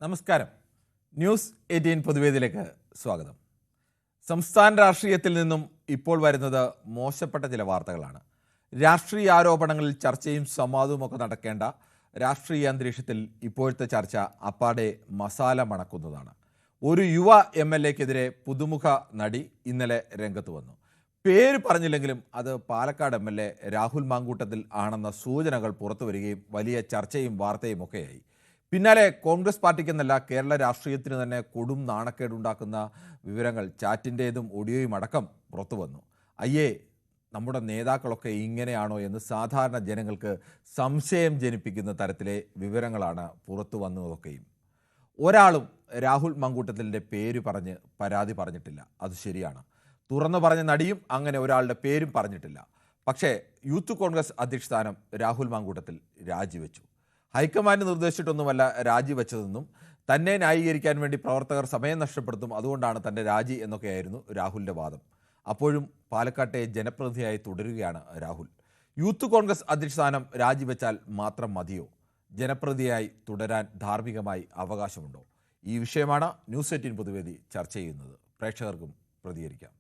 നമസ്കാരം. ന്യൂസ് 18 പൊതുവേദിയിലേക്ക് സ്വാഗതം. സംസ്ഥാന രാഷ്ട്രീയത്തിൽ നിന്നും ഇപ്പോൾ വരുന്നത് മോശപ്പെട്ട ചില വാർത്തകളാണ്. രാഷ്ട്രീയ ആരോപണങ്ങളിൽ ചർച്ചയും സംവാദവുമൊക്കെ നടക്കേണ്ട രാഷ്ട്രീയ അന്തരീക്ഷത്തിൽ ഇപ്പോഴത്തെ ചർച്ച അപ്പാടെ മസാല മണക്കുന്നതാണ്. ഒരു യുവ MLA-ക്കെതിരെ പുതുമുഖ നടി ഇന്നലെ രംഗത്ത് വന്നു. പേര് പറഞ്ഞില്ലെങ്കിലും അത് പാലക്കാട് MLA രാഹുൽ മാങ്കൂട്ടത്തിൽ ആണെന്ന സൂചനകൾ പുറത്തു വരികയും വലിയ ചർച്ചയും വാർത്തയും ഒക്കെയായി. പിന്നാലെ കോൺഗ്രസ് പാർട്ടിക്കെന്നല്ല കേരള രാഷ്ട്രീയത്തിന് തന്നെ കൊടും നാണക്കേടുണ്ടാക്കുന്ന വിവരങ്ങൾ ചാറ്റിൻ്റേതും ഓഡിയോയും അടക്കം പുറത്തു വന്നു. അയ്യേ, നമ്മുടെ നേതാക്കളൊക്കെ ഇങ്ങനെയാണോ എന്ന് സാധാരണ ജനങ്ങൾക്ക് സംശയം ജനിപ്പിക്കുന്ന തരത്തിലെ വിവരങ്ങളാണ് പുറത്തു വന്നതൊക്കെയും. ഒരാളും രാഹുൽ മാങ്കൂട്ടത്തിൻ്റെ പേര് പറഞ്ഞ് പരാതി പറഞ്ഞിട്ടില്ല. അത് ശരിയാണ്. തുറന്നു പറഞ്ഞ നടിയും അങ്ങനെ ഒരാളുടെ പേരും പറഞ്ഞിട്ടില്ല. പക്ഷേ യൂത്ത് കോൺഗ്രസ് അധ്യക്ഷ സ്ഥാനം രാഹുൽ മാങ്കൂട്ടത്തിൽ രാജിവെച്ചു. ഹൈക്കമാൻഡ് നിർദ്ദേശിച്ചിട്ടൊന്നുമല്ല രാജിവെച്ചതെന്നും തന്നെ ന്യായീകരിക്കാൻ വേണ്ടി പ്രവർത്തകർ സമയം നഷ്ടപ്പെടുത്തും, അതുകൊണ്ടാണ് തൻ്റെ രാജി എന്നൊക്കെയായിരുന്നു രാഹുലിൻ്റെ വാദം. അപ്പോഴും പാലക്കാട്ടെ ജനപ്രതിനിധിയായി തുടരുകയാണ് രാഹുൽ. യൂത്ത് കോൺഗ്രസ് അധ്യക്ഷ സ്ഥാനം രാജിവെച്ചാൽ മാത്രം മതിയോ? ജനപ്രതിനിധിയായി തുടരാൻ ധാർമ്മികമായി അവകാശമുണ്ടോ? ഈ വിഷയമാണ് ന്യൂസ് 18 പൊതുവേദി ചർച്ച ചെയ്യുന്നത്. പ്രേക്ഷകർക്കും പ്രതികരിക്കാം.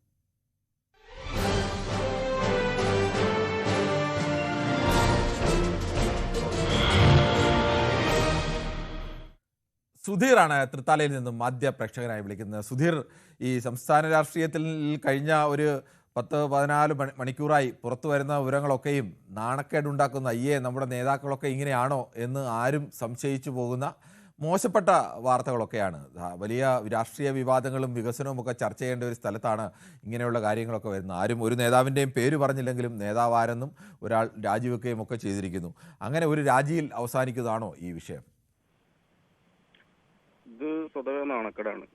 സുധീറാണ് തൃത്താലയിൽ നിന്നും ആദ്യ പ്രേക്ഷകനായി വിളിക്കുന്നത്. സുധീർ, ഈ സംസ്ഥാന രാഷ്ട്രീയത്തിൽ കഴിഞ്ഞ ഒരു 10-14 മണിക്കൂറായി പുറത്തു വരുന്ന വിവരങ്ങളൊക്കെയും നാണക്കേടുണ്ടാക്കുന്ന, അയ്യേ നമ്മുടെ നേതാക്കളൊക്കെ ഇങ്ങനെയാണോ എന്ന് ആരും സംശയിച്ചു പോകുന്ന മോശപ്പെട്ട വാർത്തകളൊക്കെയാണ്. വലിയ രാഷ്ട്രീയ വിവാദങ്ങളും വികസനവും ഒക്കെ ചർച്ച ചെയ്യേണ്ട ഒരു സ്ഥലത്താണ് ഇങ്ങനെയുള്ള കാര്യങ്ങളൊക്കെ വരുന്നത്. ആരും ഒരു നേതാവിൻ്റെയും പേര് പറഞ്ഞില്ലെങ്കിലും നേതാവാരെന്നും ഒരാൾ രാജിവെക്കുകയും ഒക്കെ ചെയ്തിരിക്കുന്നു. അങ്ങനെ ഒരു രാജിയിൽ അവസാനിക്കുന്നതാണോ ഈ വിഷയം? ഇത് സ്വതവേ നാണക്കേടാണ്.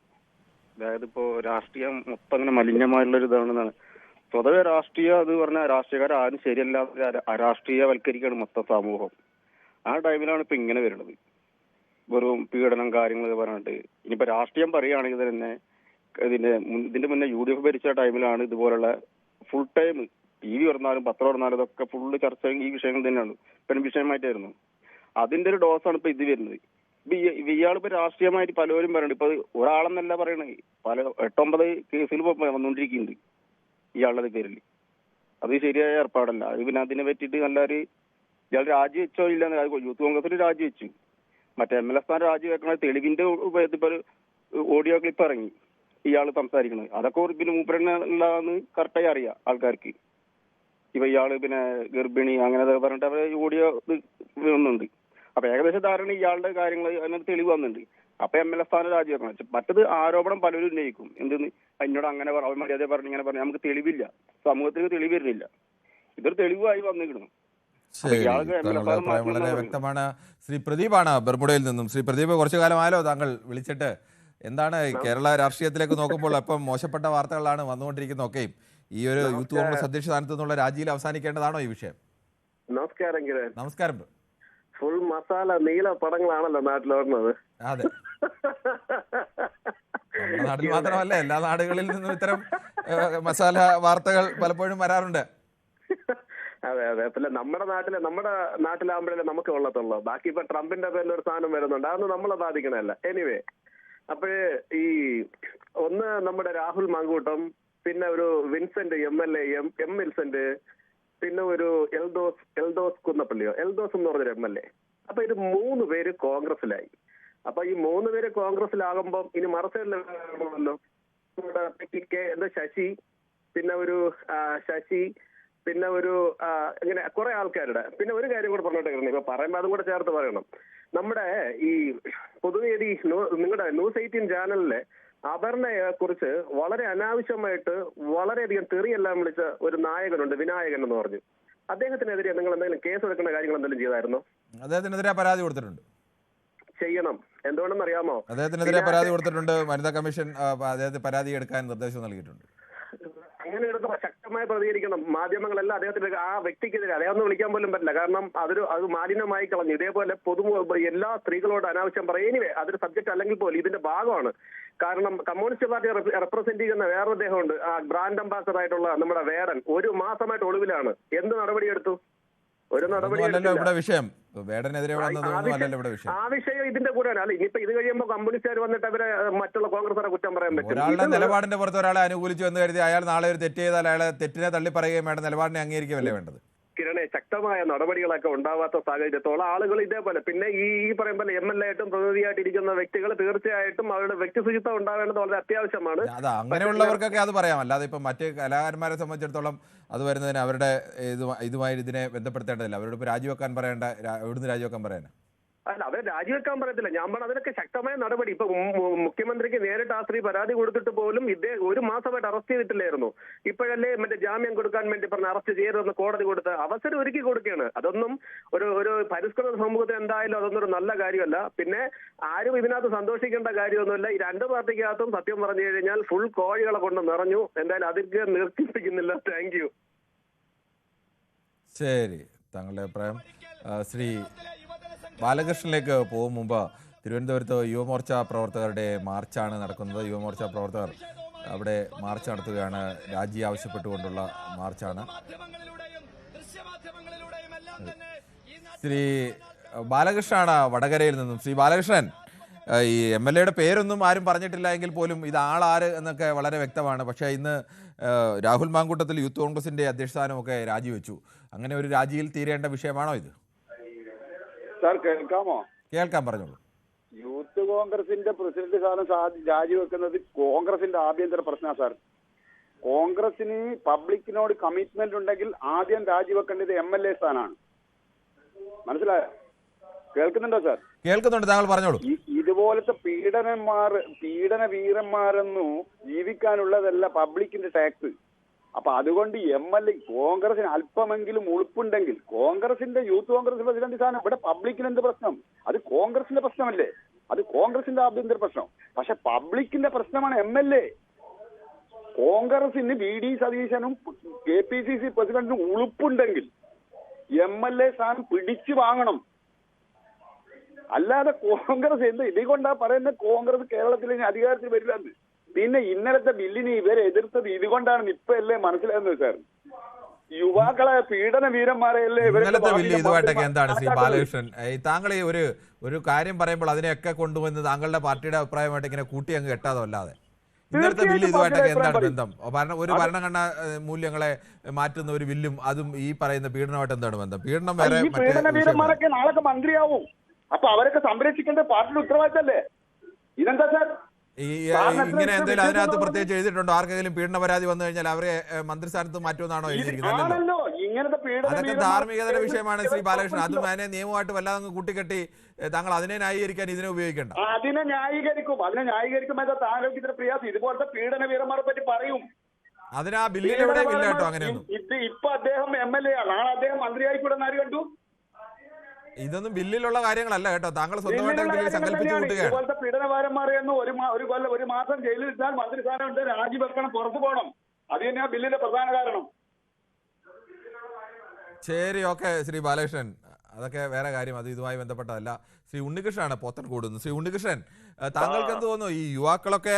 അതായത് ഇപ്പോൾ രാഷ്ട്രീയം മൊത്തം അങ്ങനെ മലിനമായുള്ളൊരു ഇതാണെന്നാണ്. സ്വതവേ രാഷ്ട്രീയം അത് പറഞ്ഞാൽ രാഷ്ട്രീയക്കാർ ആരും ശരിയല്ല, അരാഷ്ട്രീയവൽക്കരിക്കുകയാണ് മൊത്തം സമൂഹം. ആ ടൈമിലാണ് ഇപ്പൊ ഇങ്ങനെ വരുന്നത്. വെറും പീഡനം കാര്യങ്ങൾ പറഞ്ഞിട്ട്. ഇനിയിപ്പോ രാഷ്ട്രീയം പറയുകയാണെങ്കിൽ തന്നെ ഇതിന്റെ മുന്നേ UDF ഭരിച്ച ടൈമിലാണ് ഇതുപോലുള്ള ഫുൾ ടൈം TV തുറന്നാലും പത്രം തുറന്നാലും ഇതൊക്കെ ഫുള്ള് ചർച്ച ഈ വിഷയങ്ങൾ തന്നെയാണ്. പെൺ വിഷയമായിട്ടായിരുന്നു. അതിന്റെ ഒരു ഡോസാണ് ഇപ്പൊ ഇത് വരുന്നത്. ഇയാളിപ്പോ രാഷ്ട്രീയമായിട്ട് പലരും പറയുന്നുണ്ട്. ഇപ്പൊ ഒരാളെന്നല്ല പറയണേ, പല 8-9 കേസിൽ വന്നുകൊണ്ടിരിക്കുന്നുണ്ട് ഇയാളുടെ പേരിൽ. അത് ശരിയായ ഏർപ്പാടല്ല. അത് പിന്നെ അതിനെ പറ്റിയിട്ട് നല്ലൊരു ഇയാൾ രാജിവെച്ചോ ഇല്ല, യൂത്ത് കോൺഗ്രസിൽ രാജിവെച്ചു. മറ്റേ MLA സ്ഥാനം രാജിവെക്കണ തെളിവിന്റെ ഇപ്പൊ ഓഡിയോ ക്ലിപ്പ് ഇറങ്ങി ഇയാൾ സംസാരിക്കുന്നത്. അതൊക്കെ പിന്നെ മൂപ്പരെന്ന് കറക്റ്റായി അറിയാം ആൾക്കാർക്ക്. ഇപ്പൊ ഇയാള് പിന്നെ ഗർഭിണി അങ്ങനെ പറഞ്ഞിട്ട് അവരെ ഓഡിയോ വന്നുണ്ട്. അപ്പൊ ഏകദേശം ധാരണ ഇയാളുടെ കാര്യങ്ങൾ അതിനകത്ത് തെളിവ് വന്നിട്ടുണ്ട്. അപ്പൊ MLA സ്ഥാനം രാജിവെക്കണം. മറ്റത് ആരോപണം പലരും ഉന്നയിക്കും. എന്തെന്ന് എന്നോട് അങ്ങനെ മര്യാദ പറഞ്ഞു ഇങ്ങനെ പറഞ്ഞു. നമുക്ക് തെളിവില്ല, സമൂഹത്തിന് തെളിവ് വരുന്നില്ല. ഇതൊരു തെളിവായി വന്നിരിക്കണം. വളരെ വ്യക്തമാണ്. ശ്രീ പ്രദീപാണ് ബർമുഡയിൽ നിന്നും. ശ്രീ പ്രദീപ്, കുറച്ചു കാലമായാലോ താങ്കൾ വിളിച്ചിട്ട്. എന്താണ് കേരള രാഷ്ട്രീയത്തിലേക്ക് നോക്കുമ്പോൾ അപ്പം മോശപ്പെട്ട വാർത്തകളാണ് വന്നുകൊണ്ടിരിക്കുന്നത് ഒക്കെയും. ഈ ഒരു യൂത്ത് കോൺഗ്രസ് അധ്യക്ഷ സ്ഥാനത്ത് നിന്നുള്ള രാജിയിൽ അവസാനിക്കേണ്ടതാണോ ഈ വിഷയം? നമസ്കാരം. നമസ്കാരം. ഫുൾ മസാല നീല പടങ്ങളാണല്ലോ നാട്ടിലോടുന്നത്. അതെ, നമ്മുടെ നാട്ടിൽ മാത്രമല്ല എല്ലാ നാടുകളിൽ നിന്നും ഇത്തരം മസാല വാർത്തകൾ പലപ്പോഴും വരാറുണ്ട്. അതെ അതെ. പിന്നെ നമ്മുടെ നാട്ടിലാകുമ്പോഴല്ലേ നമുക്ക് കൊള്ളത്തുള്ളൂ. ബാക്കി ഇപ്പൊ ട്രംപിന്റെ പേരിൽ ഒരു സാധനം വരുന്നുണ്ട്, അതൊന്നും നമ്മളെ ബാധിക്കണല്ല. എനിവേ, അപ്പോഴേ ഈ ഒന്ന് നമ്മുടെ രാഹുൽ മാങ്കൂട്ടം, പിന്നെ ഒരു വിൻസെന്റ് MLA എം വിൻസെന്റ്, പിന്നെ ഒരു എൽദോസ് കുന്നപ്പള്ളിയോ എൽദോസ് എന്ന് പറഞ്ഞൊരു MLA. അപ്പൊ ഇത് 3 പേര് കോൺഗ്രസിലായി. അപ്പൊ ഈ 3 പേര് കോൺഗ്രസിലാകുമ്പോൾ ഇനി മറുസൈഡിലല്ലോ ശശി, പിന്നെ ഒരു ശശി, പിന്നെ ഒരു ഇങ്ങനെ കുറെ ആൾക്കാരുടെ. പിന്നെ ഒരു കാര്യം കൂടെ പറഞ്ഞിട്ട് ഇപ്പൊ പറയുമ്പോൾ അതും കൂടെ ചേർത്ത് പറയണം. നമ്മുടെ ഈ പൊതുവേദി നിങ്ങളുടെ ന്യൂസ് 18 ചാനലിലെ അപർണയെ കുറിച്ച് വളരെ അനാവശ്യമായിട്ട് വളരെയധികം തെറിയെല്ലാം വിളിച്ച ഒരു നായകനുണ്ട്, വിനായകൻ എന്ന് പറഞ്ഞു. അദ്ദേഹത്തിനെതിരെ നിങ്ങൾ എന്തെങ്കിലും കേസ് എടുക്കേണ്ട കാര്യങ്ങൾ എന്തെങ്കിലും ചെയ്തായിരുന്നോ? അദ്ദേഹത്തിനെതിരെ പരാതി കൊടുത്തിട്ടുണ്ട്. ചെയ്യണം. എന്തുകൊണ്ടെന്ന് അറിയാമോ? അദ്ദേഹത്തിനെതിരെ പരാതി കൊടുത്തിട്ടുണ്ട്. വനിതാ കമ്മീഷൻ അദ്ദേഹത്തിന് പരാതി എടുക്കാൻ നിർദ്ദേശം നൽകിയിട്ടുണ്ട്. അങ്ങനെ എടുക്കുമ്പോൾ ശക്തമായി പ്രതികരിക്കണം മാധ്യമങ്ങളെല്ലാം. അദ്ദേഹത്തിന്റെ ആ വ്യക്തിക്കെതിരെ അദ്ദേഹം വിളിക്കാൻ പോലും പറ്റില്ല. കാരണം അത് മാലിന്യമായി കളഞ്ഞു. ഇതേപോലെ എല്ലാ സ്ത്രീകളോട് അനാവശ്യം പറയും. എനിവേ, അതൊരു സബ്ജക്ട് അല്ലെങ്കിൽ പോലും ഇതിന്റെ ഭാഗമാണ്. കാരണം കമ്മ്യൂണിസ്റ്റ് പാർട്ടി റെപ്രസെന്റ് ചെയ്യുന്ന വേറൊരു അദ്ദേഹമുണ്ട്, ബ്രാൻഡ് അംബാസഡർ ആയിട്ടുള്ള നമ്മുടെ വേടൻ. 1 മാസമായിട്ട് ഒളിവിലാണ്. എന്ത് നടപടിയെടുത്തു? ഒരു നടപടി അല്ലല്ലോ ഇവിടെ വിഷയം. വേടനെതിരെ വന്നതൊന്നും അല്ലല്ലോ ഇവിടെ വിഷയം. ആ വിഷയം ഇതിന്റെ കൂടെയാണ്. അല്ല, ഇനിയിപ്പോ ഇത് കഴിയുമ്പോൾ കമ്മ്യൂണിസ്റ്റുകാർ വന്നിട്ട് അവരെ മറ്റുള്ള കോൺഗ്രസ്സുകാരെ കുറ്റം പറയാൻ പറ്റും. ഒരാളുടെ നിലപാടിന്റെ പുറത്ത് ഒരാളെ അനുകൂലിച്ചു എന്ന് കരുതി അയാൾ നാളെ ഒരു തെറ്റ് ചെയ്താൽ അയാളെ തെറ്റിനെ തള്ളി പറയുകയും വേണ്ട, നിലപാടിനെ അംഗീകരിക്കുകയല്ലേ വേണ്ടത്? കിരണെ, ശക്തമായ നടപടികളൊക്കെ ഉണ്ടാവാത്ത സാഹചര്യത്തോളം ആളുകൾ ഇതേപോലെ പിന്നെ ഈ പറയും പോലെ MLA ആയിട്ടും പ്രതിനിധിയായിട്ട് ഇരിക്കുന്ന വ്യക്തികൾ തീർച്ചയായിട്ടും അവരുടെ വ്യക്തി ശുചിത്വം ഉണ്ടാവേണ്ടത് വളരെ അത്യാവശ്യമാണ്. അത് അങ്ങനെയുള്ളവർക്കൊക്കെ അത് പറയാം. അല്ലാതെ ഇപ്പം മറ്റ് കലാകാരന്മാരെ സംബന്ധിച്ചിടത്തോളം അത് വരുന്നതിന് അവരുടെ ഇതുമായി ഇതിനെ ബന്ധപ്പെടുത്തേണ്ടതില്ല. അവരോട് ഇപ്പോൾ രാജിവെക്കാൻ പറയേണ്ട, എവിടുന്ന് രാജിവെക്കാൻ പറയാനാ? അല്ല, അവർ രാജിവെക്കാൻ പറയത്തില്ല. ഞാൻ പറഞ്ഞ അതിനൊക്കെ ശക്തമായ നടപടി. ഇപ്പൊ മുഖ്യമന്ത്രിക്ക് നേരിട്ട് ആ സ്ത്രീ പരാതി കൊടുത്തിട്ട് പോലും ഇദ്ദേഹം 1 മാസമായിട്ട് അറസ്റ്റ് ചെയ്തിട്ടില്ലായിരുന്നു. ഇപ്പോഴല്ലേ മറ്റേ ജാമ്യം കൊടുക്കാൻ വേണ്ടി പറഞ്ഞ അറസ്റ്റ് ചെയ്യരുതെന്ന് കോടതി കൊടുത്ത് അവസരം ഒരുക്കി കൊടുക്കുകയാണ്. അതൊന്നും ഒരു പരിഷ്കൃത സമൂഹത്തിൽ എന്തായാലും അതൊന്നും ഒരു നല്ല കാര്യമല്ല. പിന്നെ ആരും ഇതിനകത്ത് സന്തോഷിക്കേണ്ട കാര്യമൊന്നുമില്ല. ഈ 2 പാർട്ടിക്കകത്തും സത്യം പറഞ്ഞു കഴിഞ്ഞാൽ ഫുൾ കോഴികളെ കൊണ്ട് നിറഞ്ഞു. എന്തായാലും അതിർക്ക് നിർത്തിപ്പിക്കുന്നില്ല. Thank you. ശരി, താങ്കളുടെ അഭിപ്രായം. ശ്രീ ബാലകൃഷ്ണനിലേക്ക് പോകും മുമ്പ് തിരുവനന്തപുരത്ത് യുവമോർച്ച പ്രവർത്തകരുടെ മാർച്ചാണ് നടക്കുന്നത്. യുവമോർച്ച പ്രവർത്തകർ അവിടെ മാർച്ച് നടത്തുകയാണ്. രാജി ആവശ്യപ്പെട്ടുകൊണ്ടുള്ള മാർച്ചാണ്. ശ്രീ ബാലകൃഷ്ണനാണ് വടകരയിൽ നിന്നും. ശ്രീ ബാലകൃഷ്ണൻ, ഈ MLA പേരൊന്നും ആരും പറഞ്ഞിട്ടില്ല എങ്കിൽ പോലും ഇത് ആളാര് എന്നൊക്കെ വളരെ വ്യക്തമാണ്. പക്ഷേ ഇന്ന് രാഹുൽ മാങ്കൂട്ടത്തിൽ യൂത്ത് കോൺഗ്രസിന്റെ അധ്യക്ഷ സ്ഥാനമൊക്കെ രാജിവെച്ചു. അങ്ങനെ ഒരു രാജിയിൽ തീരേണ്ട വിഷയമാണോ ഇത്? സാർ കേൾക്കാമോ? കേൾക്കാൻ, പറഞ്ഞോളൂ. യൂത്ത് കോൺഗ്രസിന്റെ പ്രസിഡന്റ് സ്ഥാനം രാജിവെക്കുന്നത് കോൺഗ്രസിന്റെ ആഭ്യന്തര പ്രശ്നമാണ് സാർ. കോൺഗ്രസിന് പബ്ലിക്കിനോട് കമ്മിറ്റ്മെന്റ് ഉണ്ടെങ്കിൽ ആദ്യം രാജിവെക്കേണ്ടത് MLA സ്ഥാനമാണ്. മനസ്സിലായോ? കേൾക്കുന്നുണ്ടോ സാർ? കേൾക്കുന്നുണ്ട്, താങ്കൾ പറഞ്ഞോളൂ. ഇതുപോലത്തെ പീഡന വീരന്മാരെന്നു ജീവിക്കാനുള്ളതല്ല പബ്ലിക്കിന്റെ ടാക്സ്. അപ്പൊ അതുകൊണ്ട് MLA കോൺഗ്രസിന് അല്പമെങ്കിലും ഉളുപ്പുണ്ടെങ്കിൽ കോൺഗ്രസിന്റെ യൂത്ത് കോൺഗ്രസ് പ്രസിഡന്റ് സ്ഥാനം ഇവിടെ പബ്ലിക്കിന് എന്ത് പ്രശ്നം? അത് കോൺഗ്രസിന്റെ പ്രശ്നമല്ലേ? അത് കോൺഗ്രസിന്റെ ആഭ്യന്തര പ്രശ്നം. പക്ഷെ പബ്ലിക്കിന്റെ പ്രശ്നമാണ് MLA. കോൺഗ്രസിന് VD സതീശനും KPCC പ്രസിഡന്റിനും ഉളുപ്പുണ്ടെങ്കിൽ MLA സ്ഥാനം പിടിച്ചു വാങ്ങണം. അല്ലാതെ കോൺഗ്രസ് ഇതുകൊണ്ടാ പറയുന്നത് കോൺഗ്രസ് കേരളത്തിൽ ഇനി അധികാരത്തിൽ വരില്ലെന്ന്. പിന്നെ ഇന്നലത്തെ ബില്ലിന് ഇവരെ എതിർത്തത് ഇതുകൊണ്ടാണ് ഇപ്പൊ അല്ലേ മനസ്സിലാകുന്നത് സാർ. യുവാക്കളെ പീഡന വീരന്മാരെയല്ലേ ഇന്നലത്തെ ബില്ല് ഇതുമായിട്ടൊക്കെ എന്താണ് ശ്രീ ബാലകൃഷ്ണൻ? താങ്കൾ ഈ ഒരു കാര്യം പറയുമ്പോൾ അതിനെയൊക്കെ കൊണ്ടുവന്ന് താങ്കളുടെ പാർട്ടിയുടെ അഭിപ്രായമായിട്ട് ഇങ്ങനെ കൂട്ടി അങ്ങ് കെട്ടാതോ അല്ലാതെ ഇന്നലത്തെ ബില്ല് ഇതുമായിട്ടൊക്കെ എന്താണ് ബന്ധം? ഒരു ഭരണഘടനാ മൂല്യങ്ങളെ മാറ്റുന്ന ഒരു ബില്ലും അതും ഈ പറയുന്ന പീഡനമായിട്ട് എന്താണ് ബന്ധം? പീഡനം വേറെ, പീഡന വീരന്മാരൊക്കെ നാളെ മന്ത്രിയാവും. അപ്പൊ അവരൊക്കെ സംരക്ഷിക്കേണ്ട പാർട്ടിയുടെ ഉത്തരവാദിത്തല്ലേ? ഇതെന്താ സാർ ഇങ്ങനെ എന്തെങ്കിലും അതിനകത്ത് പ്രത്യേകിച്ച് എഴുതിയിട്ടുണ്ടോ? ആർക്കെങ്കിലും പീഡന പരാതി വന്നു കഴിഞ്ഞാൽ അവരെ മന്ത്രിസ്ഥാനത്ത് മാറ്റുമെന്നാണോ എഴുതിയിരിക്കുന്നത്? അതൊക്കെ ധാർമ്മികതയുടെ വിഷയമാണ് ശ്രീ ബാലകൃഷ്ണൻ. അതും അതിനെ നിയമമായിട്ട് വല്ലാതെ കൂട്ടിക്കെട്ടി താങ്കൾ അതിനെ ന്യായീകരിക്കാൻ ഇതിനെ ഉപയോഗിക്കേണ്ട. അതിനെ ന്യായീകരിക്കുമ്പോൾ താങ്കൾക്ക് ഇത്ര പ്രയാസം. ഇതുപോലത്തെ പീഡന വീരന്മാരെ പറ്റി പറയും. അതിന് ആ ബില്ലിലെവിടെയും ഇല്ല കേട്ടോ അങ്ങനെയൊന്നും. ഇപ്പൊ അദ്ദേഹം MLA ആണ്, നാളെ അദ്ദേഹം മന്ത്രിയായിക്കൂടെന്ന് ആര് കണ്ടു? ഇതൊന്നും ബില്ലിലുള്ള കാര്യങ്ങളല്ല കേട്ടോ. താങ്കൾ സ്വന്തമായിട്ട് സങ്കല്പിച്ചു കൂട്ടുകയാണ്. ഇതുപോലത്തെ പീഡനവാരന്മാരെയൊന്നും ഒരു മാസം ജയിലിൽ ഇട്ടാൽ മന്ത്രിസ്ഥാനം ഉണ്ട്, രാജിവെക്കണം, പുറത്തു പോകണം. അത് തന്നെയാണ് ബില്ലിന്റെ പ്രധാന കാരണം. ശരി, ഓക്കെ ശ്രീ ബാലകൃഷ്ണൻ, അതൊക്കെ വേറെ കാര്യം, അത് ഇതുമായി ബന്ധപ്പെട്ടതല്ല. ശ്രീ ഉണ്ണികൃഷ്ണനാണ് പോത്തൻകോട് നിന്ന്. ശ്രീ ഉണ്ണികൃഷ്ണൻ, താങ്കൾക്ക് എന്ത് തോന്നുന്നു? ഈ യുവാക്കളൊക്കെ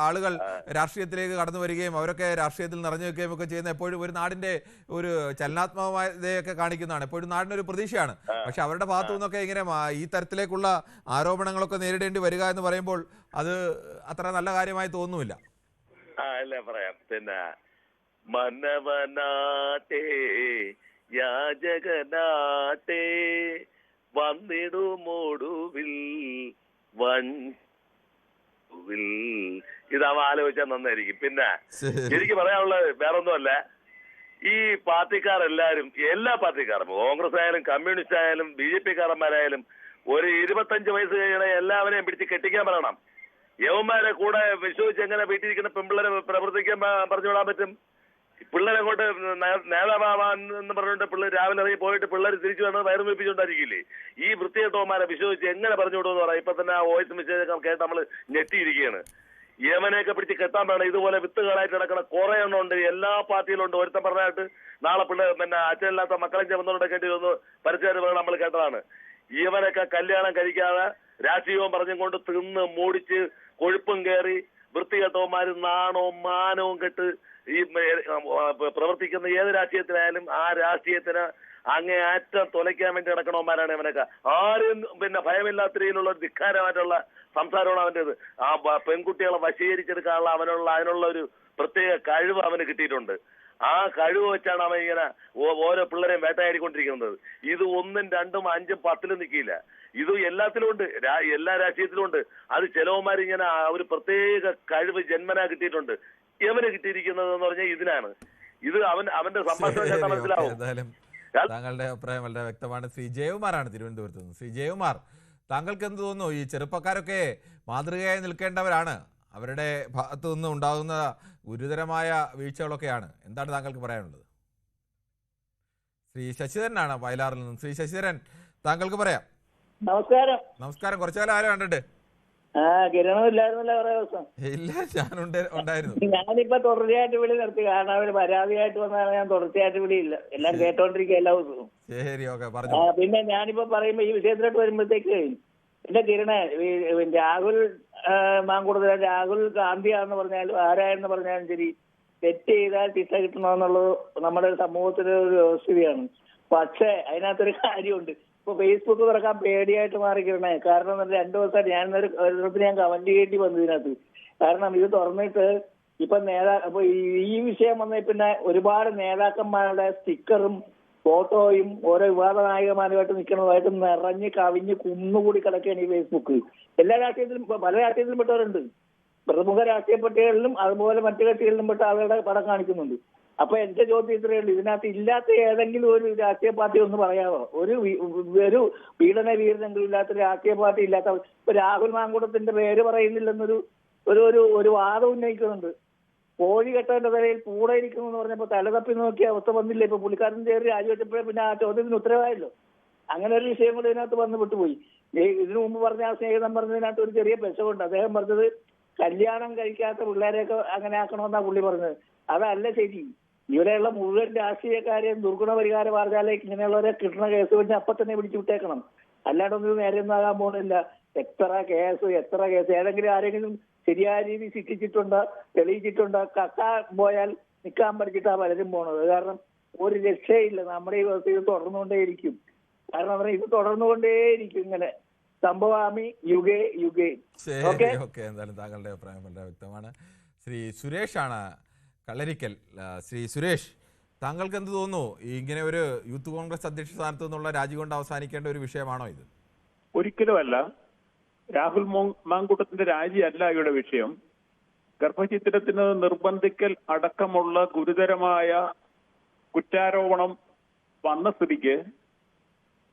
ആളുകൾ രാഷ്ട്രീയത്തിലേക്ക് കടന്നു വരികയും അവരൊക്കെ രാഷ്ട്രീയത്തിൽ നിറഞ്ഞു വെക്കുകയും ഒക്കെ ചെയ്യുന്ന എപ്പോഴും ഒരു നാടിന്റെ ഒരു ചലനാത്മകതയൊക്കെ കാണിക്കുന്നതാണ്, എപ്പോഴും നാടിനൊരു പ്രതീക്ഷയാണ്. പക്ഷെ അവരുടെ ഭാഗത്തു നിന്നൊക്കെ ഇങ്ങനെ ഈ തരത്തിലേക്കുള്ള ആരോപണങ്ങളൊക്കെ നേരിടേണ്ടി വരിക എന്ന് പറയുമ്പോൾ അത് അത്ര നല്ല കാര്യമായി തോന്നുന്നില്ല. അല്ല പറയാം. പിന്നെ മനവനാട്ടേ യാചകനാട്ടേ വന്നിടുമോടുവിൽ ഇതാവുമ്പോ ആലോചിച്ചാൽ നന്നായിരിക്കും. പിന്നെ എനിക്ക് പറയാനുള്ളത് വേറൊന്നുമല്ല, ഈ പാർട്ടിക്കാരെല്ലാരും, എല്ലാ പാർട്ടിക്കാരും, കോൺഗ്രസ് ആയാലും കമ്മ്യൂണിസ്റ്റ് ആയാലും BJP കാരന്മാരായാലും ഒരു 25 വയസ്സ് കഴിയണ എല്ലാവരെയും പിടിച്ച് കെട്ടിക്കാൻ പറയണം. യവന്മാരെ കൂടെ വിശ്വസിച്ച് എങ്ങനെ വീട്ടിലിരിക്കുന്ന പെൺപിള്ളേരെ പ്രവർത്തിക്കാൻ പറഞ്ഞുവിടാൻ പറ്റും? പിള്ളേരെ കൊണ്ട് നേതാവാന്ന് പറഞ്ഞിട്ട് പിള്ളേർ രാവിലെ ഇറങ്ങി പോയിട്ട് പിള്ളേർ തിരിച്ചു വന്ന് വയറ് വെപ്പിച്ചുകൊണ്ടായിരിക്കില്ലേ? ഈ വൃത്തികെട്ടവന്മാരെ വിശ്വസിച്ച് എങ്ങനെ പറഞ്ഞു വിടുമെന്ന് പറയാം. ഇപ്പൊ തന്നെ ആ വോയിസ് മെസ്സേജ് കേട്ട് നമ്മൾ ഞെട്ടിയിരിക്കുകയാണ്. യമനെയൊക്കെ പിടിച്ച് കെട്ടാൻ വേണം. ഇതുപോലെ വിത്തുകളായിട്ട് നടക്കുന്ന കുറെ എണ്ണം ഉണ്ട്, എല്ലാ പാർട്ടിയിലുണ്ട്. ഒരുത്തം പറഞ്ഞായിട്ട് നാളെ പിന്നെ അച്ഛനില്ലാത്ത മക്കളെ ചെറുന്നോടെ കേട്ടി ഒന്ന് പരിചയം നമ്മൾ കേട്ടതാണ്. ഇവരൊക്കെ കല്യാണം കഴിക്കാതെ രാഷ്ട്രീയവും പറഞ്ഞും കൊണ്ട് തിന്ന് മൂടിച്ച് കൊഴുപ്പും കയറി വൃത്തികെട്ടവന്മാര് നാണവും മാനവും കെട്ട് ഈ പ്രവർത്തിക്കുന്ന ഏത് രാഷ്ട്രീയത്തിലായാലും ആ രാഷ്ട്രീയത്തിന് അങ്ങേയറ്റം തുലയ്ക്കാൻ വേണ്ടി നടക്കണവന്മാരാണ് ഇവനൊക്കെ. ആരും പിന്നെ ഭയമില്ലാത്ത രീതിയിലുള്ള ധിക്കാരമായിട്ടുള്ള സംസാരമാണ് അവൻ്റെത്. ആ പെൺകുട്ടികളെ വശീകരിച്ചെടുക്കാനുള്ള അതിനുള്ള ഒരു പ്രത്യേക കഴിവ് അവന് കിട്ടിയിട്ടുണ്ട്. ആ കഴിവ് വെച്ചാണ് അവൻ ഇങ്ങനെ ഓരോ പിള്ളേരെയും വേട്ടയാടിക്കൊണ്ടിരിക്കുന്നത്. ഇത് 1, 2, 5, 10 നിൽക്കില്ല. ഇത് എല്ലാത്തിലും ഉണ്ട്, എല്ലാ രാഷ്ട്രീയത്തിലും ഉണ്ട്. അത് ചിലവന്മാരിങ്ങനെ ഒരു പ്രത്യേക കഴിവ് ജന്മനാ കിട്ടിയിട്ടുണ്ട്. എവന് കിട്ടിയിരിക്കുന്നത് എന്ന് പറഞ്ഞാൽ ഇതിനാണ്. ഇത് അവന്റെ സംഭാഷണം കേട്ടാൽ മനസ്സിലാവും. എന്തായാലും താങ്കളുടെ അഭിപ്രായം വളരെ വ്യക്തമാണ്. ശ്രീ ജയകുമാറാണ് തിരുവനന്തപുരത്ത് നിന്ന്. ശ്രീ ജയകുമാർ, താങ്കൾക്ക് എന്ത് തോന്നുന്നു? ഈ ചെറുപ്പക്കാരൊക്കെ മാതൃകയായി നിൽക്കേണ്ടവരാണ്, അവരുടെ ഭാഗത്തു നിന്ന് ഉണ്ടാകുന്ന ഗുരുതരമായ വീഴ്ചകളൊക്കെയാണ്. എന്താണ് താങ്കൾക്ക് പറയാനുള്ളത്? ശ്രീ ശശിധരനാണ് വയലാറിൽ നിന്നും. ശ്രീ ശശിധരൻ, താങ്കൾക്ക് പറയാം. നമസ്കാരം. നമസ്കാരം. കുറച്ചു കാലം ആരും കണ്ടിട്ട്? കിരണവും ഇല്ലായിരുന്നല്ലോ കുറെ ദിവസം. ഇല്ല, ഉണ്ടായിരുന്നു. ഞാനിപ്പോ തുടർച്ചയായിട്ട് വിളി നിർത്തി, കാരണം അവര് പരാതിയായിട്ട് വന്നാൽ ഞാൻ തുടർച്ചയായിട്ട് വിളിയില്ല, എല്ലാം കേട്ടോണ്ടിരിക്കുക എല്ലാ ദിവസവും. ശരി, ഓക്കെ, പറഞ്ഞു. പിന്നെ ഞാനിപ്പോ പറയുമ്പോ ഈ വിഷയത്തിലോട്ട് വരുമ്പോഴത്തേക്ക് എന്റെ കിരണേ, രാഹുൽ മാങ്കൂട്ടത്തിലെ രാഹുൽ ഗാന്ധിയാണെന്ന് പറഞ്ഞാലും ആരായെന്ന് പറഞ്ഞാലും ശരി, തെറ്റ് ചെയ്താൽ ശിക്ഷ കിട്ടണമെന്നുള്ളത് നമ്മുടെ സമൂഹത്തിലെ ഒരു വ്യവസ്ഥയാണ്. പക്ഷേ അതിനകത്തൊരു കാര്യമുണ്ട്. ഇപ്പൊ ഫേസ്ബുക്ക് തുറക്കാൻ പേടിയായിട്ട് മാറിക്കിരണേ. കാരണം 2 ദിവസം ഞാൻ കമന്റ് ചെയ്യേണ്ടി വന്നു ഇതിനകത്ത്. കാരണം ഇത് തുറന്നിട്ട് ഇപ്പൊ അപ്പൊ ഈ വിഷയം വന്ന പിന്നെ ഒരുപാട് നേതാക്കന്മാരുടെ സ്റ്റിക്കറും ഫോട്ടോയും ഓരോ വിവാദ നായകന്മാരുമായിട്ട് നിൽക്കുന്നതായിട്ട് നിറഞ്ഞ് കവിഞ്ഞ് കുന്നുകൂടി കിടക്കുകയാണ് ഈ ഫേസ്ബുക്ക്. എല്ലാ രാഷ്ട്രീയത്തിലും, പല രാഷ്ട്രീയത്തിലും പെട്ടവരുണ്ട്. പ്രമുഖ രാഷ്ട്രീയ പാർട്ടികളിലും അതുപോലെ മറ്റു കക്ഷികളിലും പെട്ട ആളുകളുടെ പടം കാണിക്കുന്നുണ്ട്. അപ്പൊ എന്റെ ചോദ്യം ഇത്രയേ ഉള്ളൂ, ഇതിനകത്ത് ഇല്ലാത്ത ഏതെങ്കിലും ഒരു രാഷ്ട്രീയ പാർട്ടി ഒന്ന് പറയാമോ? ഒരു പീഡന വീരനെങ്കിലും ഇല്ലാത്ത രാഷ്ട്രീയ പാർട്ടി ഇല്ലാത്ത. ഇപ്പൊ രാഹുൽ മാങ്കൂട്ടത്തിന്റെ പേര് പറയുന്നില്ലെന്നൊരു ഒരു വാദം ഉന്നയിക്കുന്നുണ്ട്. കോഴി കെട്ടേണ്ട തലയിൽ കൂടെ ഇരിക്കുന്നു എന്ന് പറഞ്ഞപ്പോ തലതപ്പി നോക്കിയ അവസ്ഥ വന്നില്ല. ഇപ്പൊ പുള്ളിക്കാരൻ കയറി രാജിവെച്ചപ്പോഴേ പിന്നെ ആ ചോദ്യത്തിന് ഉത്തരവായല്ലോ. അങ്ങനെ ഒരു വിഷയം കൂടെ ഇതിനകത്ത് വന്ന് വിട്ടുപോയി. ഇതിനു മുമ്പ് പറഞ്ഞ ആ സ്നേഹിതം പറഞ്ഞതിനകത്ത് ഒരു ചെറിയ പെശകുണ്ട്. അദ്ദേഹം പറഞ്ഞത് കല്യാണം കഴിക്കാത്ത പിള്ളേരെയൊക്കെ അങ്ങനെ ആക്കണമെന്നാ പുള്ളി പറഞ്ഞത്. അതല്ല ശരി. ഇവിടെയുള്ള മുഴുവൻ രാഷ്ട്രീയക്കാരെയും ദുർഗുണ പരിഹാര വാർത്തയിലേക്ക് ഇങ്ങനെയുള്ളവരെ കിട്ടുന്ന കേസ് വെച്ച് അപ്പൊ തന്നെ പിടിച്ചു വിട്ടേക്കണം. അല്ലാണ്ടൊന്നും നേരെയൊന്നും ആകാൻ പോകുന്നില്ല. എത്ര കേസ് ഏതെങ്കിലും ആരെങ്കിലും ശരിയായ രീതി ശിക്ഷിച്ചിട്ടുണ്ടോ, തെളിയിച്ചിട്ടുണ്ടോ? കക്കാൻ പോയാൽ നിൽക്കാൻ പഠിച്ചിട്ടാ പലരും പോണത്. കാരണം ഒരു രക്ഷയില്ല. നമ്മുടെ ഈ വ്യവസ്ഥ ഇത് തുടർന്നുകൊണ്ടേയിരിക്കും. കാരണം ഇത് തുടർന്നുകൊണ്ടേയിരിക്കും ഇങ്ങനെ. സംഭവാമി യുഗേ. ഓക്കെ, എന്തായാലും താങ്കളുടെ അഭിപ്രായം വളരെ വ്യക്തമാണ്. ശ്രീ സുരേഷാണ് കളരിക്കൽ. ശ്രീ സുരേഷ്, താങ്കൾക്ക് എന്ത് തോന്നുന്നു? ഇങ്ങനെ ഒരു യൂത്ത് കോൺഗ്രസ് അധ്യക്ഷ സ്ഥാനത്ത് നിന്നുള്ള രാജി കൊണ്ട് അവസാനിക്കേണ്ട ഒരു വിഷയമാണോ ഇത്? ഒരിക്കലുമല്ല. രാഹുൽ മാങ്കൂട്ടത്തിന്റെ രാജിയല്ല ഇവിടെ വിഷയം. ഗർഭചിത്രത്തിന് നിർബന്ധിക്കൽ അടക്കമുള്ള ഗുരുതരമായ കുറ്റാരോപണം വന്ന സ്ഥിതിക്ക്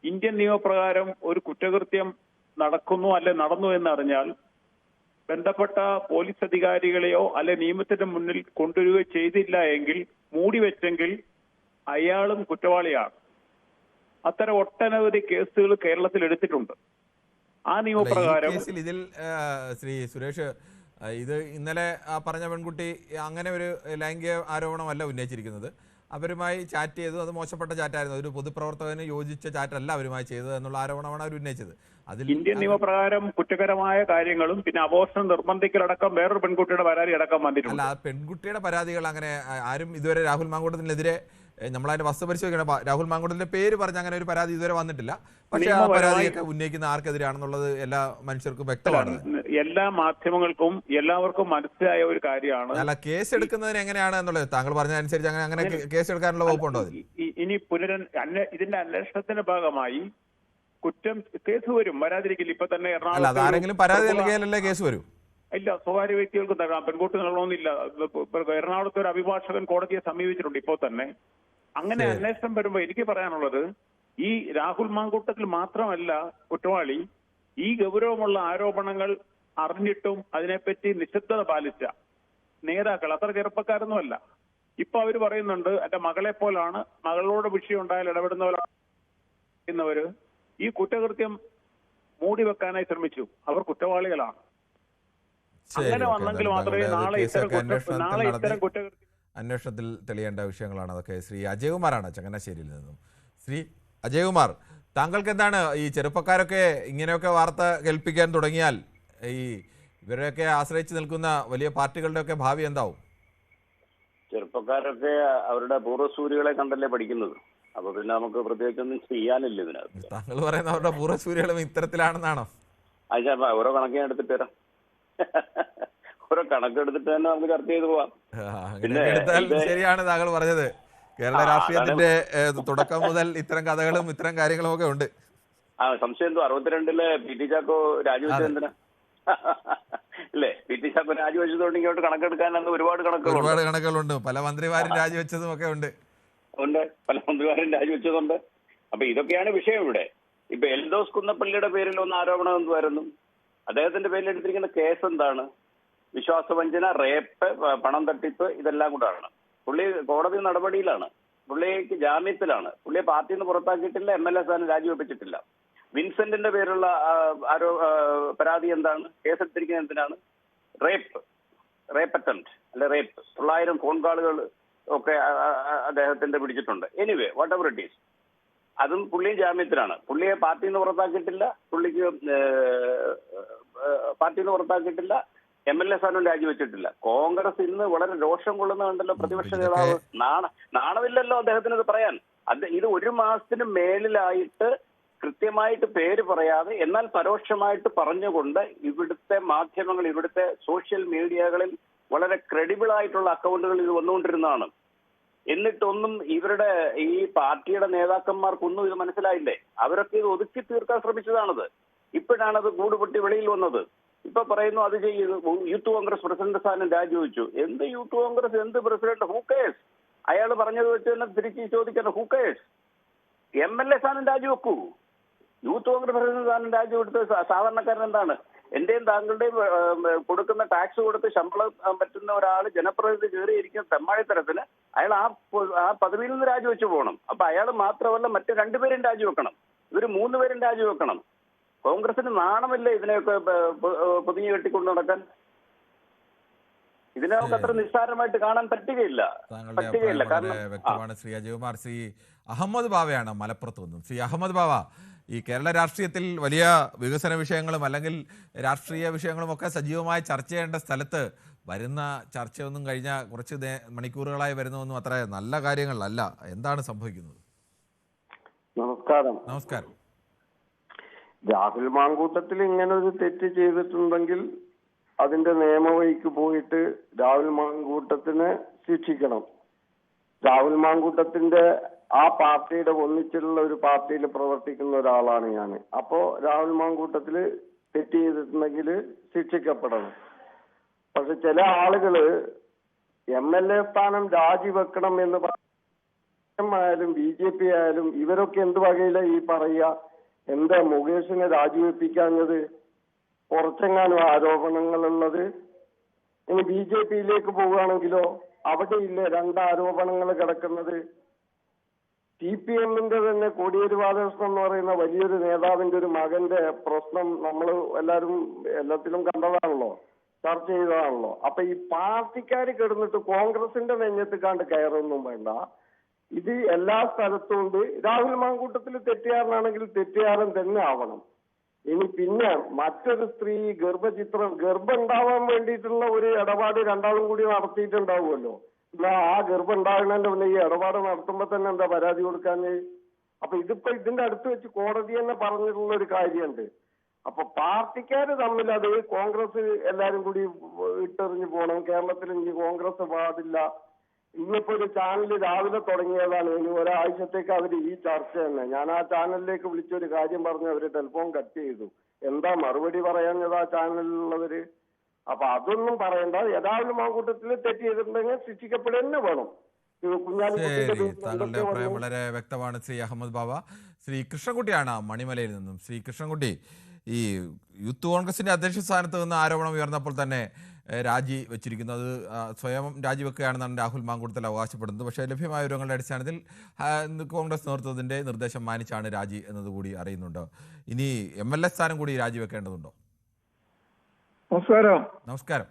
ഇന്ത്യൻ നിയമപ്രകാരം ഒരു കുറ്റകൃത്യം നടക്കുന്നു അല്ലെ നടന്നു എന്നറിഞ്ഞാൽ ബന്ധപ്പെട്ട പോലീസ് അധികാരികളെയോ അല്ലെ നിയമത്തിന്റെ മുന്നിൽ കൊണ്ടുവരികയോ ചെയ്തില്ല എങ്കിൽ, മൂടിവെച്ചെങ്കിൽ അയാളും കുറ്റവാളിയാണ്. അത്തരം ഒട്ടനവധി കേസുകൾ കേരളത്തിൽ എടുത്തിട്ടുണ്ട്. ആ നിയമപ്രകാരം ഇതിൽ ശ്രീ സുരേഷ്, ഇത് ഇന്നലെ പറഞ്ഞ പെൺകുട്ടി അങ്ങനെ ഒരു ലൈംഗിക ആരോപണമല്ല ഉന്നയിച്ചിരിക്കുന്നത്. അവരുമായി ചാറ്റ് ചെയ്തു, അത് മോശപ്പെട്ട ചാറ്റായിരുന്നു, ഒരു പൊതുപ്രവർത്തകന് യോജിച്ച ചാറ്റല്ല അവരുമായി ചെയ്തത് എന്നുള്ള ആരോപണമാണ് അവർ ഉന്നയിച്ചത്. അതിൽ ഇന്ത്യൻ നിയമപ്രകാരം കുറ്റകരമായ കാര്യങ്ങളും പിന്നെ അബോർഷൻ നിർബന്ധിക്കലടക്കം വേറൊരു പെൺകുട്ടിയുടെ പരാതി അടക്കം വന്നിട്ടുണ്ട്. അല്ല, പെൺകുട്ടിയുടെ പരാതികൾ അങ്ങനെ ആരും ഇതുവരെ രാഹുൽ മാങ്കൂട്ടത്തിനെതിരെ നമ്മളതിന്റെ വസ്തു പരിശോധിക്കണം. രാഹുൽ മാങ്കൂട്ടത്തിന്റെ പേര് പറഞ്ഞ അങ്ങനെ ഒരു പരാതി ഇതുവരെ വന്നിട്ടില്ല. പക്ഷേ ആ പരാതിയൊക്കെ ഉന്നയിക്കുന്ന ആർക്കെതിരാണെന്നുള്ളത് എല്ലാ മനുഷ്യർക്കും വ്യക്തമാണ്. എല്ലാ മാധ്യമങ്ങൾക്കും എല്ലാവർക്കും മനസ്സിലായ ഒരു കാര്യമാണ്. അല്ല, കേസ് എടുക്കുന്നതിന് എങ്ങനെയാണ് എന്നുള്ളത് താങ്കൾ പറഞ്ഞതനുസരിച്ച് അങ്ങനെ കേസ് എടുക്കാനുള്ള വകുപ്പുണ്ടോ? ഇനി ഇതിന്റെ അന്വേഷണത്തിന്റെ ഭാഗമായി കേസ് വരും, വരാതിരിക്കില്ല. ഇപ്പൊ തന്നെ ആരെങ്കിലും പരാതി നൽകിയാലല്ലേ കേസ് വരും? ഇല്ല, സ്വകാര്യ വ്യക്തികൾക്ക് തരാം, പെൺകുട്ടി നൽകണമെന്നില്ല. എറണാകുളത്ത് ഒരു അഭിഭാഷകൻ കോടതിയെ സമീപിച്ചിട്ടുണ്ട് ഇപ്പോൾ തന്നെ. അങ്ങനെ അന്വേഷണം വരുമ്പോ എനിക്ക് പറയാനുള്ളത്, ഈ രാഹുൽ മാങ്കൂട്ടത്തിൽ മാത്രമല്ല കുറ്റവാളി, ഈ ഗൗരവമുള്ള ആരോപണങ്ങൾ അറിഞ്ഞിട്ടും അതിനെപ്പറ്റി നിശബ്ദത പാലിച്ച നേതാക്കൾ അത്ര ചെറുപ്പക്കാരൊന്നുമല്ല. ഇപ്പൊ അവര് പറയുന്നുണ്ട് എന്റെ മകളെ പോലാണ്, മകളോട് വിഷയം ഉണ്ടായാൽ ഇടപെടുന്നവര് ഈ കുറ്റകൃത്യം മൂടി വെക്കാനായി ശ്രമിച്ചു. അവർ കുറ്റവാളികളാണ്. അങ്ങനെ വന്നെങ്കിൽ മാത്രമേ നാളെ ഇത്തരം കുറ്റകൃത്യം അന്വേഷണത്തിൽ തെളിയേണ്ട വിഷയങ്ങളാണ് അതൊക്കെ. ശ്രീ അജയകുമാറാണ് ചങ്ങനാശ്ശേരിയിൽ നിന്നും. ശ്രീ അജയകുമാർ, താങ്കൾക്ക് എന്താണ് ഈ ചെറുപ്പക്കാരൊക്കെ ഇങ്ങനെയൊക്കെ വാർത്ത കേൾപ്പിക്കാൻ തുടങ്ങിയാൽ ഈ ഇവരെയൊക്കെ ആശ്രയിച്ച് നിൽക്കുന്ന വലിയ പാർട്ടികളുടെയൊക്കെ ഭാവി എന്താവും? ചെറുപ്പക്കാരൊക്കെ അവരുടെ പൂർവ്വസൂരികളെ കണ്ടല്ലേ പഠിക്കുന്നത്. അപ്പൊ പിന്നെ നമുക്ക് പ്രത്യേകിച്ചൊന്നും ചെയ്യാനില്ല ഇതിനകത്ത്. താങ്കൾ പറയുന്ന അവരുടെ പൂർവ്വസൂരികളും ഇത്തരത്തിലാണെന്നാണോ? അത് ഓരോ കണക്കിന് എടുത്തിട്ട് തരാം. ഓരോ കണക്കെടുത്തിട്ട് തന്നെ നമുക്ക് ചർച്ച ചെയ്ത് പോവാം. അങ്ങനെ എടുത്താൽ ശരിയാണ് താങ്കൾ പറഞ്ഞത്. കേരള രാഷ്ട്രീയത്തിന്റെ തുടക്കം മുതൽ ഇത്തരം കഥകളും ഇത്തരം കാര്യങ്ങളും ഒക്കെ ഉണ്ട്. സംശയം എന്തോ 62 പി ടി ചാക്കോ രാജിവെച്ചത് എന്തിനാ? അല്ലേ, പി ടി ചാക്കോ രാജിവെച്ചതുകൊണ്ട് ഇങ്ങോട്ട് കണക്കെടുക്കാൻ ഒരുപാട് കണക്കുകളുണ്ട്. പല മന്ത്രിമാരും രാജിവെച്ചതും ഒക്കെ ഉണ്ട്. പല മന്ത്രിമാരും രാജിവെച്ചതുണ്ട്. അപ്പൊ ഇതൊക്കെയാണ് വിഷയം ഇവിടെ. ഇപ്പൊ എൽദോസ് കുന്നപ്പള്ളിയുടെ പേരിൽ ഒന്ന് ആരോപണം എന്തുവായിരുന്നു? അദ്ദേഹത്തിന്റെ പേരിൽ എടുത്തിരിക്കുന്ന കേസ് എന്താണ്? വിശ്വാസവഞ്ചന, റേപ്പ്, പണം തട്ടിപ്പ്, ഇതെല്ലാം കൂടാണ്. പുള്ളി കോടതി നടപടിയിലാണ്, പുള്ളിക്ക് ജാമ്യത്തിലാണ്. പുള്ളിയെ പാർട്ടിയിൽ നിന്ന് പുറത്താക്കിയിട്ടില്ല, MLA സ്ഥാനം രാജിവെപ്പിച്ചിട്ടില്ല. വിൻസെന്റിന്റെ പേരുള്ള പരാതി എന്താണ്? കേസെടുത്തിരിക്കുന്നത് എന്തിനാണ്? റേപ്പ് അറ്റംപ്റ്റ് അല്ലെ റേപ്പ്. 900 ഫോൺ കോളുകൾ ഒക്കെ അദ്ദേഹത്തിന്റെ പിടിച്ചിട്ടുണ്ട്. Anyway what ever it is, അതും പുള്ളിയും ജാമ്യത്തിലാണ്. പുള്ളിയെ പാർട്ടിയിൽ നിന്ന് പുറത്താക്കിയിട്ടില്ല, പുള്ളിക്ക് പാർട്ടിയിൽ നിന്ന് പുറത്താക്കിയിട്ടില്ല, MLA സ്ഥാനം രാജിവെച്ചിട്ടില്ല. കോൺഗ്രസ് ഇന്ന് വളരെ രോഷം കൊള്ളുന്നുണ്ടല്ലോ പ്രതിപക്ഷ നേതാവ്. നാണമില്ലല്ലോ അദ്ദേഹത്തിന് ഇത് പറയാൻ. ഇത് 1 മാസത്തിന് മേലിലായിട്ട് കൃത്യമായിട്ട് പേര് പറയാതെ എന്നാൽ പരോക്ഷമായിട്ട് പറഞ്ഞുകൊണ്ട് ഇവിടുത്തെ മാധ്യമങ്ങൾ, ഇവിടുത്തെ സോഷ്യൽ മീഡിയകളിൽ വളരെ ക്രെഡിബിൾ ആയിട്ടുള്ള അക്കൗണ്ടുകൾ ഇത് വന്നുകൊണ്ടിരുന്നതാണ്. എന്നിട്ടൊന്നും ഇവരുടെ ഈ പാർട്ടിയുടെ നേതാക്കന്മാർക്കൊന്നും ഇത് മനസ്സിലായില്ലേ? അവരൊക്കെ ഇത് ഒതുക്കി തീർക്കാൻ ശ്രമിച്ചതാണത്. ഇപ്പോഴാണത് കൂടുപൊട്ടി വെളിയിൽ വന്നത്. ഇപ്പൊ പറയുന്നു അത് ചെയ്തു. യൂത്ത് കോൺഗ്രസ് പ്രസിഡന്റ് സ്ഥാനം രാജിവെച്ചു. എന്ത് യൂത്ത് കോൺഗ്രസ്, എന്ത് പ്രസിഡന്റ്? ഹൂക്കേഴ്സ്. അയാൾ പറഞ്ഞത് വെച്ച് തന്നെ തിരിച്ച് ചോദിക്കണം, ഹൂക്കേഴ്സ്. MLA സ്ഥാനം രാജിവെക്കൂ. യൂത്ത് കോൺഗ്രസ് പ്രസിഡന്റ് സ്ഥാനം രാജിവെടുത്ത് സാധാരണക്കാരൻ എന്താണ്? എന്റെയും താങ്കളുടെയും കൊടുക്കുന്ന ടാക്സ് കൊടുത്ത് ശമ്പളം പറ്റുന്ന ഒരാൾ ജനപ്രതിനിധി കയറിയിരിക്കുന്ന തെമ്മാഴിത്തരത്തിന് അയാൾ ആ പദവിയിൽ നിന്ന് രാജിവെച്ചു പോകണം. അപ്പൊ അയാൾ മാത്രമല്ല മറ്റു 2 പേരും രാജിവെക്കണം. ഇവര് 3 പേരും രാജിവെക്കണം. കോൺഗ്രസിന് നാണമില്ലേ ഇതിനെയൊക്കെ പൊതിഞ്ഞു കെട്ടിക്കൊണ്ട് നടക്കാൻ? ഇതിനെ നമുക്ക് അത്ര നിസ്സാരമായിട്ട് കാണാൻ പറ്റുകയില്ല. വ്യക്തമാണ്. ശ്രീ അജയ്കുമാർ, ശ്രീ അഹമ്മദ് ബാവയാണ് മലപ്പുറത്ത് നിന്നും. ശ്രീ അഹമ്മദ് ബാവ, ഈ കേരള രാഷ്ട്രീയത്തിൽ വലിയ വികസന വിഷയങ്ങളും അല്ലെങ്കിൽ രാഷ്ട്രീയ വിഷയങ്ങളും ഒക്കെ സജീവമായി ചർച്ച ചെയ്യേണ്ട സ്ഥലത്ത് വരുന്ന ചർച്ചയൊന്നും കഴിഞ്ഞ കുറച്ച് മണിക്കൂറുകളായി വരുന്നതൊന്നും അത്ര നല്ല കാര്യങ്ങളല്ല. എന്താണ് സംഭവിക്കുന്നത്? നമസ്കാരം. രാഹുൽ മാങ്കൂട്ടത്തിൽ ഇങ്ങനെ ഒരു തെറ്റ് ചെയ്തിട്ടുണ്ടെങ്കിൽ അതിന്റെ നിയമവഴിക്ക് പോയിട്ട് രാഹുൽ മാങ്കൂട്ടത്തിനെ ശിക്ഷിക്കണം. രാഹുൽ മാങ്കൂട്ടത്തിന്റെ ആ പാർട്ടിയുടെ ഒന്നിച്ചുള്ള ഒരു പാർട്ടിയിൽ പ്രവർത്തിക്കുന്ന ഒരാളാണ് ഞാൻ. അപ്പോ രാഹുൽ മാങ്കൂട്ടത്തില് തെറ്റ് ചെയ്തിട്ടുണ്ടെങ്കിൽ ശിക്ഷിക്കപ്പെടണം. പക്ഷെ ചില ആളുകള് MLA സ്ഥാനം രാജിവെക്കണം എന്ന് ആയാലും BJP ആയാലും ഇവരൊക്കെ എന്ത് വകയില ഈ പറയുക? എന്താ മുകേഷിനെ രാജിവെപ്പിക്കാഞ്ഞത്? കുറച്ചെങ്ങാനും ആരോപണങ്ങളുള്ളത്. ഇനി BJPയിലേക്ക് പോവുകയാണെങ്കിലോ അവിടെ ഇല്ലേ 2 ആരോപണങ്ങൾ കിടക്കുന്നത്? CPMന്റെ തന്നെ കോടിയേരി ബാലകൃഷ്ണൻ എന്ന് പറയുന്ന വലിയൊരു നേതാവിന്റെ ഒരു മകന്റെ പ്രശ്നം നമ്മൾ എല്ലാത്തിലും കണ്ടതാണല്ലോ, ചർച്ച ചെയ്തതാണല്ലോ. അപ്പൊ ഈ പാർട്ടിക്കാർ കിടന്നിട്ട് കോൺഗ്രസിന്റെ നെഞ്ഞത്ത് കണ്ട് കയറൊന്നും വേണ്ട. ഇത് എല്ലാ സ്ഥലത്തും ഉണ്ട്. രാഹുൽ മാങ്കൂട്ടത്തിൽ തെറ്റുകാരനാണെങ്കിൽ തെറ്റുകാരൻ തന്നെ ആവണം. ഇനി പിന്നെ മറ്റൊരു സ്ത്രീ ഗർഭം ഉണ്ടാവാൻ വേണ്ടിയിട്ടുള്ള ഒരു ഇടപാട് രണ്ടാളും കൂടി നടത്തിയിട്ടുണ്ടാവുമല്ലോ. എന്നാ ആ ഗർഭം ഉണ്ടാകുന്നതിന്റെ മുന്നേ ഈ ഇടപാട് നടത്തുമ്പോ തന്നെ എന്താ പരാതി കൊടുക്കാൻ? അപ്പൊ ഇതിന്റെ അടുത്ത് വെച്ച് കോടതി തന്നെ പറഞ്ഞിട്ടുള്ള ഒരു കാര്യമുണ്ട്. അപ്പൊ പാർട്ടിക്കാര് തമ്മിൽ അത് കോൺഗ്രസ് എല്ലാരും കൂടി ഇട്ടെറിഞ്ഞു പോകണം. കേരളത്തിൽ ഇനി കോൺഗ്രസ് പാടില്ല. ഇന്നിപ്പോ ഒരു ചാനൽ രാവിലെ തുടങ്ങിയതാണ്. ഇനി ഒരാഴ്ചത്തേക്ക് അവർ ഈ ചർച്ച തന്നെ. ഞാൻ ആ ചാനലിലേക്ക് വിളിച്ചൊരു കാര്യം പറഞ്ഞു, അവര് ടെലിഫോൺ കട്ട് ചെയ്തു. എന്താ മറുപടി പറയാഞ്ഞത് ആ ചാനലിലുള്ളവര്? അപ്പൊ അതൊന്നും പറയണ്ട. യഥാർത്ഥ മാങ്കൂട്ടത്തിൽ തെറ്റ് ചെയ്തിട്ടുണ്ടെങ്കിൽ ശിക്ഷിക്കപ്പെടുക വേണം. താങ്കളുടെ അഭിപ്രായം വളരെ വ്യക്തമാണ് ശ്രീ അഹമ്മദ് ബാബ. ശ്രീ കൃഷ്ണൻകുട്ടിയാണ് മണിമലയിൽ നിന്നും. ശ്രീ കൃഷ്ണൻകുട്ടി, ഈ യൂത്ത് കോൺഗ്രസിന്റെ അധ്യക്ഷ സ്ഥാനത്ത് നിന്ന് ആരോപണം ഉയർന്നപ്പോൾ തന്നെ രാജി വെച്ചിരിക്കുന്നത് സ്വയം രാജിവെക്കുകയാണെന്നാണ് രാഹുൽ മാങ്കൂട്ടത്തിൽ അവകാശപ്പെടുന്നത്. പക്ഷേ ലഭ്യമായ വിവരങ്ങളുടെ അടിസ്ഥാനത്തിൽ കോൺഗ്രസ് നേതൃത്വത്തിന്റെ നിർദ്ദേശം മാനിച്ചാണ് രാജി എന്നതുകൂടി അറിയുന്നുണ്ട്. ഇനി MLA സ്ഥാനം കൂടി രാജിവെക്കേണ്ടതുണ്ടോ? നമസ്കാരം.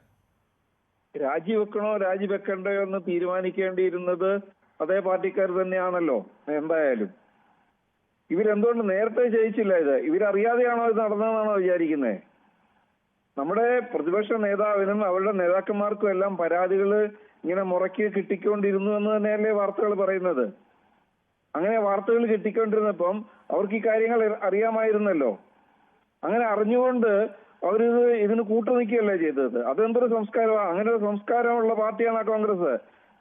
രാജിവെക്കണോ രാജിവെക്കണ്ടോ എന്ന് തീരുമാനിക്കേണ്ടിയിരുന്നത് അതേ പാർട്ടിക്കാർ തന്നെയാണല്ലോ. എന്തായാലും ഇവരെന്തുകൊണ്ട് നേരത്തെ ജയിച്ചില്ല? ഇവരറിയാതെയാണോ ഇത് നടന്നതെന്നാണോ വിചാരിക്കുന്നത്? നമ്മുടെ പ്രതിപക്ഷ നേതാവിനും അവരുടെ നേതാക്കന്മാർക്കും എല്ലാം പരാതികൾ ഇങ്ങനെ മുറയ്ക്ക് കിട്ടിക്കൊണ്ടിരുന്നു എന്ന് തന്നെയല്ലേ വാർത്തകൾ പറയുന്നത്. അങ്ങനെ വാർത്തകൾ കിട്ടിക്കൊണ്ടിരുന്നപ്പം അവർക്ക് ഈ കാര്യങ്ങൾ അറിയാമായിരുന്നല്ലോ. അങ്ങനെ അറിഞ്ഞുകൊണ്ട് ഇതിന് കൂട്ടുനിൽക്കുകയല്ലേ ചെയ്തത്. അതെന്തൊരു സംസ്കാരമാണ്? അങ്ങനെ ഒരു സംസ്കാരമുള്ള പാർട്ടിയാണ് കോൺഗ്രസ്.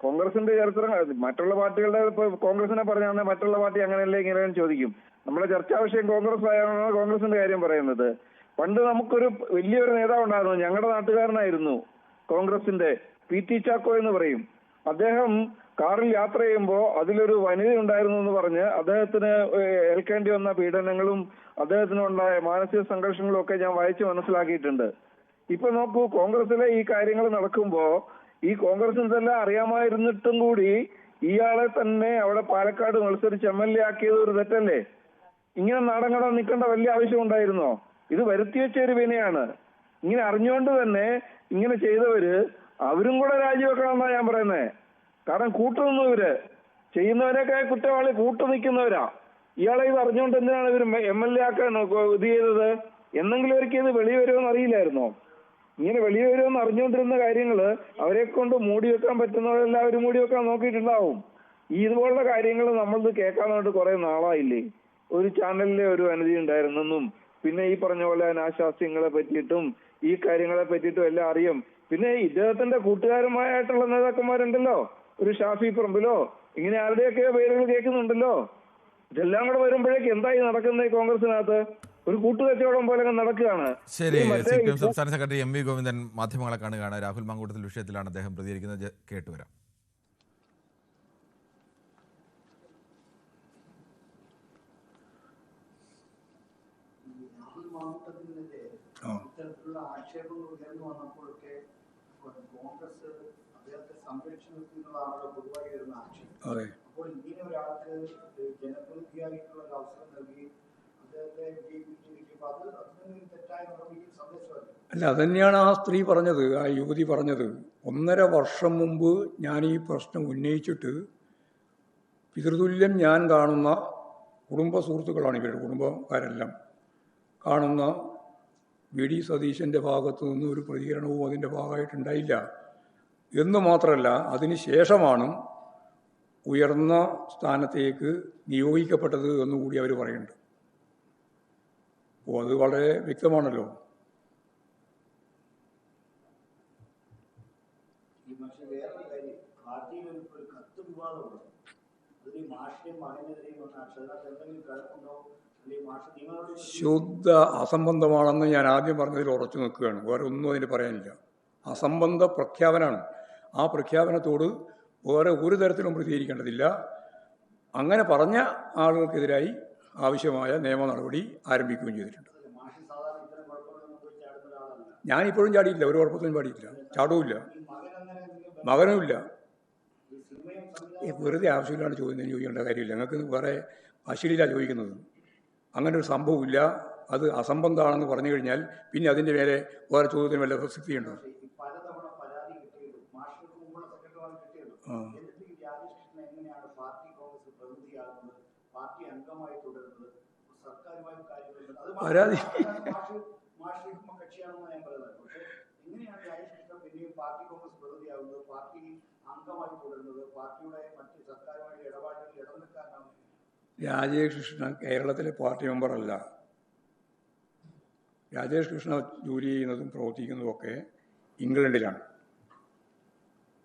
കോൺഗ്രസിന്റെ ചരിത്രം മറ്റുള്ള പാർട്ടികളുടെ ഇപ്പൊ കോൺഗ്രസിനെ പറഞ്ഞാൽ മറ്റുള്ള പാർട്ടി അങ്ങനെയല്ലേ ഇങ്ങനെയെന്ന് ചോദിക്കും. നമ്മുടെ ചർച്ചാ വിഷയം കോൺഗ്രസ് ആയാണ് കോൺഗ്രസിന്റെ കാര്യം പറയുന്നത്. പണ്ട് നമുക്കൊരു വലിയൊരു നേതാവ് ഉണ്ടായിരുന്നു, ഞങ്ങളുടെ നാട്ടുകാരനായിരുന്നു, കോൺഗ്രസിന്റെ പി.ടി. ചാക്കോ എന്ന് പറയും. അദ്ദേഹം കാറിൽ യാത്ര ചെയ്യുമ്പോൾ അതിലൊരു വനിത ഉണ്ടായിരുന്നു എന്ന് പറഞ്ഞ് അദ്ദേഹത്തിന് ഏൽക്കേണ്ടി വന്ന പീഡനങ്ങളും അദ്ദേഹത്തിനുണ്ടായ മാനസിക സംഘർഷങ്ങളും ഒക്കെ ഞാൻ വായിച്ച് മനസ്സിലാക്കിയിട്ടുണ്ട്. ഇപ്പൊ നോക്കൂ, കോൺഗ്രസിലെ ഈ കാര്യങ്ങൾ നടക്കുമ്പോ ഈ കോൺഗ്രസിനെല്ലാം അറിയാമായിരുന്നിട്ടും കൂടി ഇയാളെ തന്നെ അവിടെ പാലക്കാട് മത്സരിച്ച് MLA ആക്കിയത് ഒരു തെറ്റല്ലേ? ഇങ്ങനെ നാടൻ നിൽക്കേണ്ട വലിയ ആവശ്യം ഉണ്ടായിരുന്നോ? ഇത് വരുത്തിവെച്ച ഒരു വിനയാണ്. ഇങ്ങനെ അറിഞ്ഞുകൊണ്ട് തന്നെ ഇങ്ങനെ ചെയ്തവര് അവരും കൂടെ രാജിവെക്കണമെന്നാണ് ഞാൻ പറയുന്നത്. കാരണം കൂട്ടുനിന്നു ഇവര് ചെയ്യുന്നവരൊക്കെ കുറ്റവാളി കൂട്ടുനിൽക്കുന്നവരാ. ഇയാളെ ഇത് അറിഞ്ഞുകൊണ്ട് എന്തിനാണ് ഇവർ MLA ആക്കാൻ ഇത് ചെയ്തത്? എന്നെങ്കിലും ഒരിക്കലും ഇത് വെളി വരുമെന്ന് അറിയില്ലായിരുന്നോ? ഇങ്ങനെ വെളി വരുമെന്ന് അറിഞ്ഞുകൊണ്ടിരുന്ന കാര്യങ്ങള് അവരെ കൊണ്ട് മൂടി വെക്കാൻ പറ്റുന്നവരെല്ലാവരും മൂടി വെക്കാൻ നോക്കിയിട്ടുണ്ടാവും. ഇതുപോലുള്ള കാര്യങ്ങൾ നമ്മളിത് കേൾക്കാൻ വേണ്ടി കുറെ നാളായില്ലേ. ഒരു ചാനലിലെ ഒരു വനിത ഉണ്ടായിരുന്നെന്നും പിന്നെ ഈ പറഞ്ഞ പോലെ നാശാസ്യങ്ങളെ പറ്റിയിട്ടും ഈ കാര്യങ്ങളെ പറ്റിയിട്ടും എല്ലാം അറിയും. പിന്നെ ഇദ്ദേഹത്തിന്റെ കൂട്ടുകാരുമായിട്ടുള്ള നേതാക്കന്മാരുണ്ടല്ലോ, ഒരു ഷാഫി പറമ്പിലോ ഇങ്ങനെ ആരുടെയൊക്കെ പേരുകൾ കേൾക്കുന്നുണ്ടല്ലോ. ഇതെല്ലാം കൂടെ വരുമ്പോഴേക്ക് എന്തായി നടക്കുന്ന ഈ കോൺഗ്രസിനകത്ത് ഒരു കൂട്ടുകച്ചവടം പോലെ നടക്കുകയാണ്. ശരി, CPM സംസ്ഥാന സെക്രട്ടറി MV ഗോവിന്ദൻ മാധ്യമങ്ങളെ കാണുകയാണ്. രാഹുൽ മാങ്കൂട്ടത്തിൽ വിഷയത്തിലാണ് അദ്ദേഹം പ്രതികരിക്കുന്നത്. കേട്ടുവരാം. ഇത്തരത്തിലുള്ള ആക്ഷേപങ്ങൾ ഉയർന്നു വന്നപ്പോഴൊക്കെ കോൺഗ്രസ് അദ്ദേഹത്തെ സംരക്ഷണത്തിനുള്ളതാണല്ലോ പൊതുവായി വരുന്ന ആക്ഷേപം. അപ്പോൾ ഇങ്ങനെ ഒരാൾക്ക് ജനപ്രതിനിധിയായിട്ടുള്ള ഒരു അവസരം നൽകി അദ്ദേഹത്തെ വിജയിപ്പിച്ചിരിക്കുമ്പോൾ അത് തെറ്റായ നടപടിക്ക് സന്ദേശമല്ല. അല്ല, അതന്നെയാണ് ആ സ്ത്രീ പറഞ്ഞത്, ആ യുവതി പറഞ്ഞത്. 1.5 വർഷം മുമ്പ് ഞാൻ ഈ പ്രശ്നം ഉന്നയിച്ചിട്ട് പിതൃതുല്യം ഞാൻ കാണുന്ന കുടുംബ സുഹൃത്തുക്കളാണ്, ഇവരുടെ കുടുംബക്കാരെല്ലാം കാണുന്ന VD സതീശൻ്റെ ഭാഗത്തു നിന്ന് ഒരു പ്രതികരണവും അതിൻ്റെ ഭാഗമായിട്ടുണ്ടായില്ല എന്ന് മാത്രമല്ല, അതിന് ശേഷമാണ് ഉയർന്ന സ്ഥാനത്തേക്ക് നിയോഗിക്കപ്പെട്ടത് എന്നുകൂടി അവർ പറയുന്നുണ്ട്. അപ്പോൾ അത് വളരെ വ്യക്തമാണല്ലോ. ശുദ്ധ അസംബന്ധമാണെന്ന് ഞാൻ ആദ്യം പറഞ്ഞതിൽ ഉറച്ചു നിൽക്കുകയാണ്. വേറെ ഒന്നും അതിന് പറയാനില്ല. അസംബന്ധ പ്രഖ്യാപനമാണ്. ആ പ്രഖ്യാപനത്തോട് വേറെ ഒരു തരത്തിലും പ്രതികരിക്കേണ്ടതില്ല. അങ്ങനെ പറഞ്ഞ ആളുകൾക്കെതിരായി ആവശ്യമായ നിയമ നടപടി ആരംഭിക്കുകയും ചെയ്തിട്ടുണ്ട്. ഞാനിപ്പോഴും ചാടിയിട്ടില്ല, ഒരു കുഴപ്പത്തിനും പാടിയിട്ടില്ല, ചാടുമില്ല, മകനുമില്ല. വെറുതെ ആവശ്യമില്ലാണ്ട് ചോദിക്കേണ്ട കാര്യമില്ല. ഞങ്ങൾക്ക് വേറെ അശ്ലീലാണ് ചോദിക്കുന്നത്. അങ്ങനെ ഒരു സംഭവമില്ല. അത് അസംബന്ധമാണെന്ന് പറഞ്ഞു കഴിഞ്ഞാൽ പിന്നെ അതിൻ്റെ മേലെ വേറെ ചോദ്യത്തിന് വല്ല പ്രസക്തിയുണ്ടോ? പരാതി രാജേഷ് കൃഷ്ണ കേരളത്തിലെ പാർട്ടി മെമ്പറല്ല. രാജേഷ് കൃഷ്ണ ജോലി ചെയ്യുന്നതും പ്രവർത്തിക്കുന്നതുമൊക്കെ ഇംഗ്ലണ്ടിലാണ്.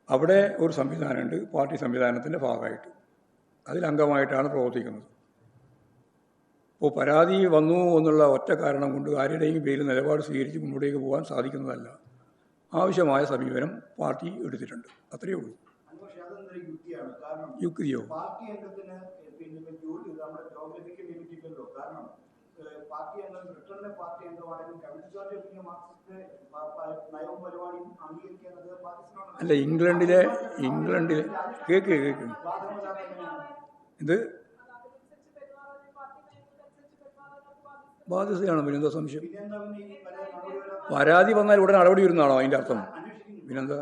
അവിടെ ഒരു സംവിധാനമുണ്ട്, പാർട്ടി സംവിധാനത്തിൻ്റെ ഭാഗമായിട്ട്. അതിലംഗമായിട്ടാണ് പ്രവർത്തിക്കുന്നത്. അപ്പോൾ പരാതി വന്നു എന്നുള്ള ഒറ്റ കാരണം കൊണ്ട് ആരുടെയും പേരിൽ നിലപാട് സ്വീകരിച്ച് മുന്നോട്ടേക്ക് പോകാൻ സാധിക്കുന്നതല്ല. ആവശ്യമായ സമീപനം പാർട്ടി എടുത്തിട്ടുണ്ട്, അത്രയേ ഉള്ളൂ. യുക്തിയോ? അല്ല, ഇംഗ്ലണ്ടിലെ കേക്ക് ഇത് ബാധ്യതയാണ്. പിന്നെന്താ സംശയം? പരാതി വന്നാൽ ഉടനെ നടപടി വരുന്നതാണോ അതിൻ്റെ അർത്ഥം? പിന്നെന്താ?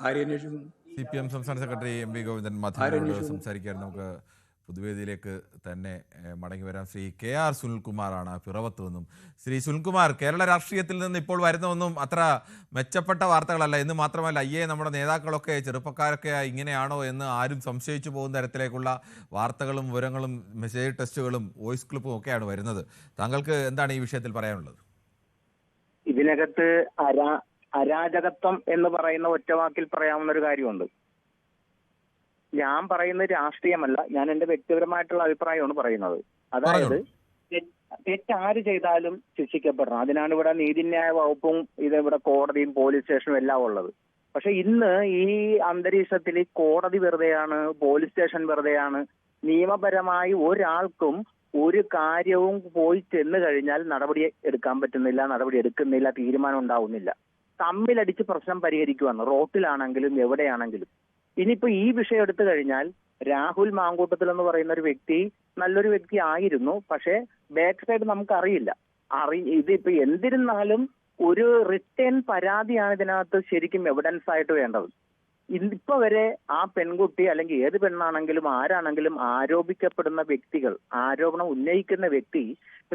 ആരെ അന്വേഷിക്കുന്നു? CPM സംസ്ഥാന സെക്രട്ടറി MV ഗോവിന്ദൻ മാധ്യമങ്ങളോട് സംസാരിക്കാൻ നമുക്ക് പൊതുവേദിയിലേക്ക് തന്നെ മടങ്ങി വരാം. ശ്രീ KR സുനിൽകുമാറാണ് പിറവത്ത് നിന്നും. ശ്രീ സുനിൽകുമാർ, കേരള രാഷ്ട്രീയത്തിൽ നിന്ന് ഇപ്പോൾ വരുന്നതൊന്നും അത്ര മെച്ചപ്പെട്ട വാർത്തകളല്ല. എന്ന് മാത്രമല്ല, നമ്മുടെ നേതാക്കളൊക്കെ ചെറുപ്പക്കാരൊക്കെ ഇങ്ങനെയാണോ എന്ന് ആരും സംശയിച്ചു പോകുന്ന തരത്തിലേക്കുള്ള വാർത്തകളും വിവരങ്ങളും മെസ്സേജ് ടെസ്റ്റുകളും വോയിസ് ക്ലിപ്പും ഒക്കെയാണ് വരുന്നത്. താങ്കൾക്ക് എന്താണ് ഈ വിഷയത്തിൽ പറയാനുള്ളത്? ഇതിനകത്ത് അരാജകത്വം എന്ന് പറയുന്ന ഒറ്റവാക്കിൽ പറയാവുന്ന ഒരു കാര്യമുണ്ട്. ഞാൻ പറയുന്നത് രാഷ്ട്രീയമല്ല, ഞാൻ എന്റെ വ്യക്തിപരമായിട്ടുള്ള അഭിപ്രായമാണ് പറയുന്നത്. അതായത് തെറ്റാര് ചെയ്താലും ശിക്ഷിക്കപ്പെടണം. അതിനാണ് ഇവിടെ നീതിന്യായ വകുപ്പും ഇവിടെ കോടതിയും പോലീസ് സ്റ്റേഷനും എല്ലാം ഉള്ളത്. പക്ഷെ ഇന്ന് ഈ അന്തരീക്ഷത്തിൽ കോടതി വെറുതെയാണ്, പോലീസ് സ്റ്റേഷൻ വെറുതെയാണ്. നിയമപരമായി ഒരാൾക്കും ഒരു കാര്യവും പോയി ചെന്ന് കഴിഞ്ഞാൽ നടപടി എടുക്കാൻ പറ്റുന്നില്ല, നടപടി എടുക്കുന്നില്ല, തീരുമാനം ഉണ്ടാവുന്നില്ല. തമ്മിലടിച്ച് പ്രശ്നം പരിഹരിക്കുവാണ്, റോട്ടിലാണെങ്കിലും എവിടെയാണെങ്കിലും. ഇനിയിപ്പോ ഈ വിഷയം എടുത്തു കഴിഞ്ഞാൽ രാഹുൽ മാങ്കൂട്ടത്തിൽ എന്ന് പറയുന്ന ഒരു വ്യക്തി നല്ലൊരു വ്യക്തി ആയിരുന്നു. പക്ഷെ ബാക്ക് സൈഡ് നമുക്കറിയില്ല. ഇതിപ്പോ എന്തിരുന്നാലും ഒരു റിട്ടേൺ പരാതിയാണ് ഇതിനകത്ത് ശരിക്കും എവിഡൻസ് ആയിട്ട് വേണ്ടത്. ഇപ്പൊ വരെ ആ പെൺകുട്ടി അല്ലെങ്കിൽ ഏത് പെണ്ണാണെങ്കിലും ആരാണെങ്കിലും ആരോപിക്കപ്പെടുന്ന വ്യക്തികൾ, ആരോപണം ഉന്നയിക്കുന്ന വ്യക്തി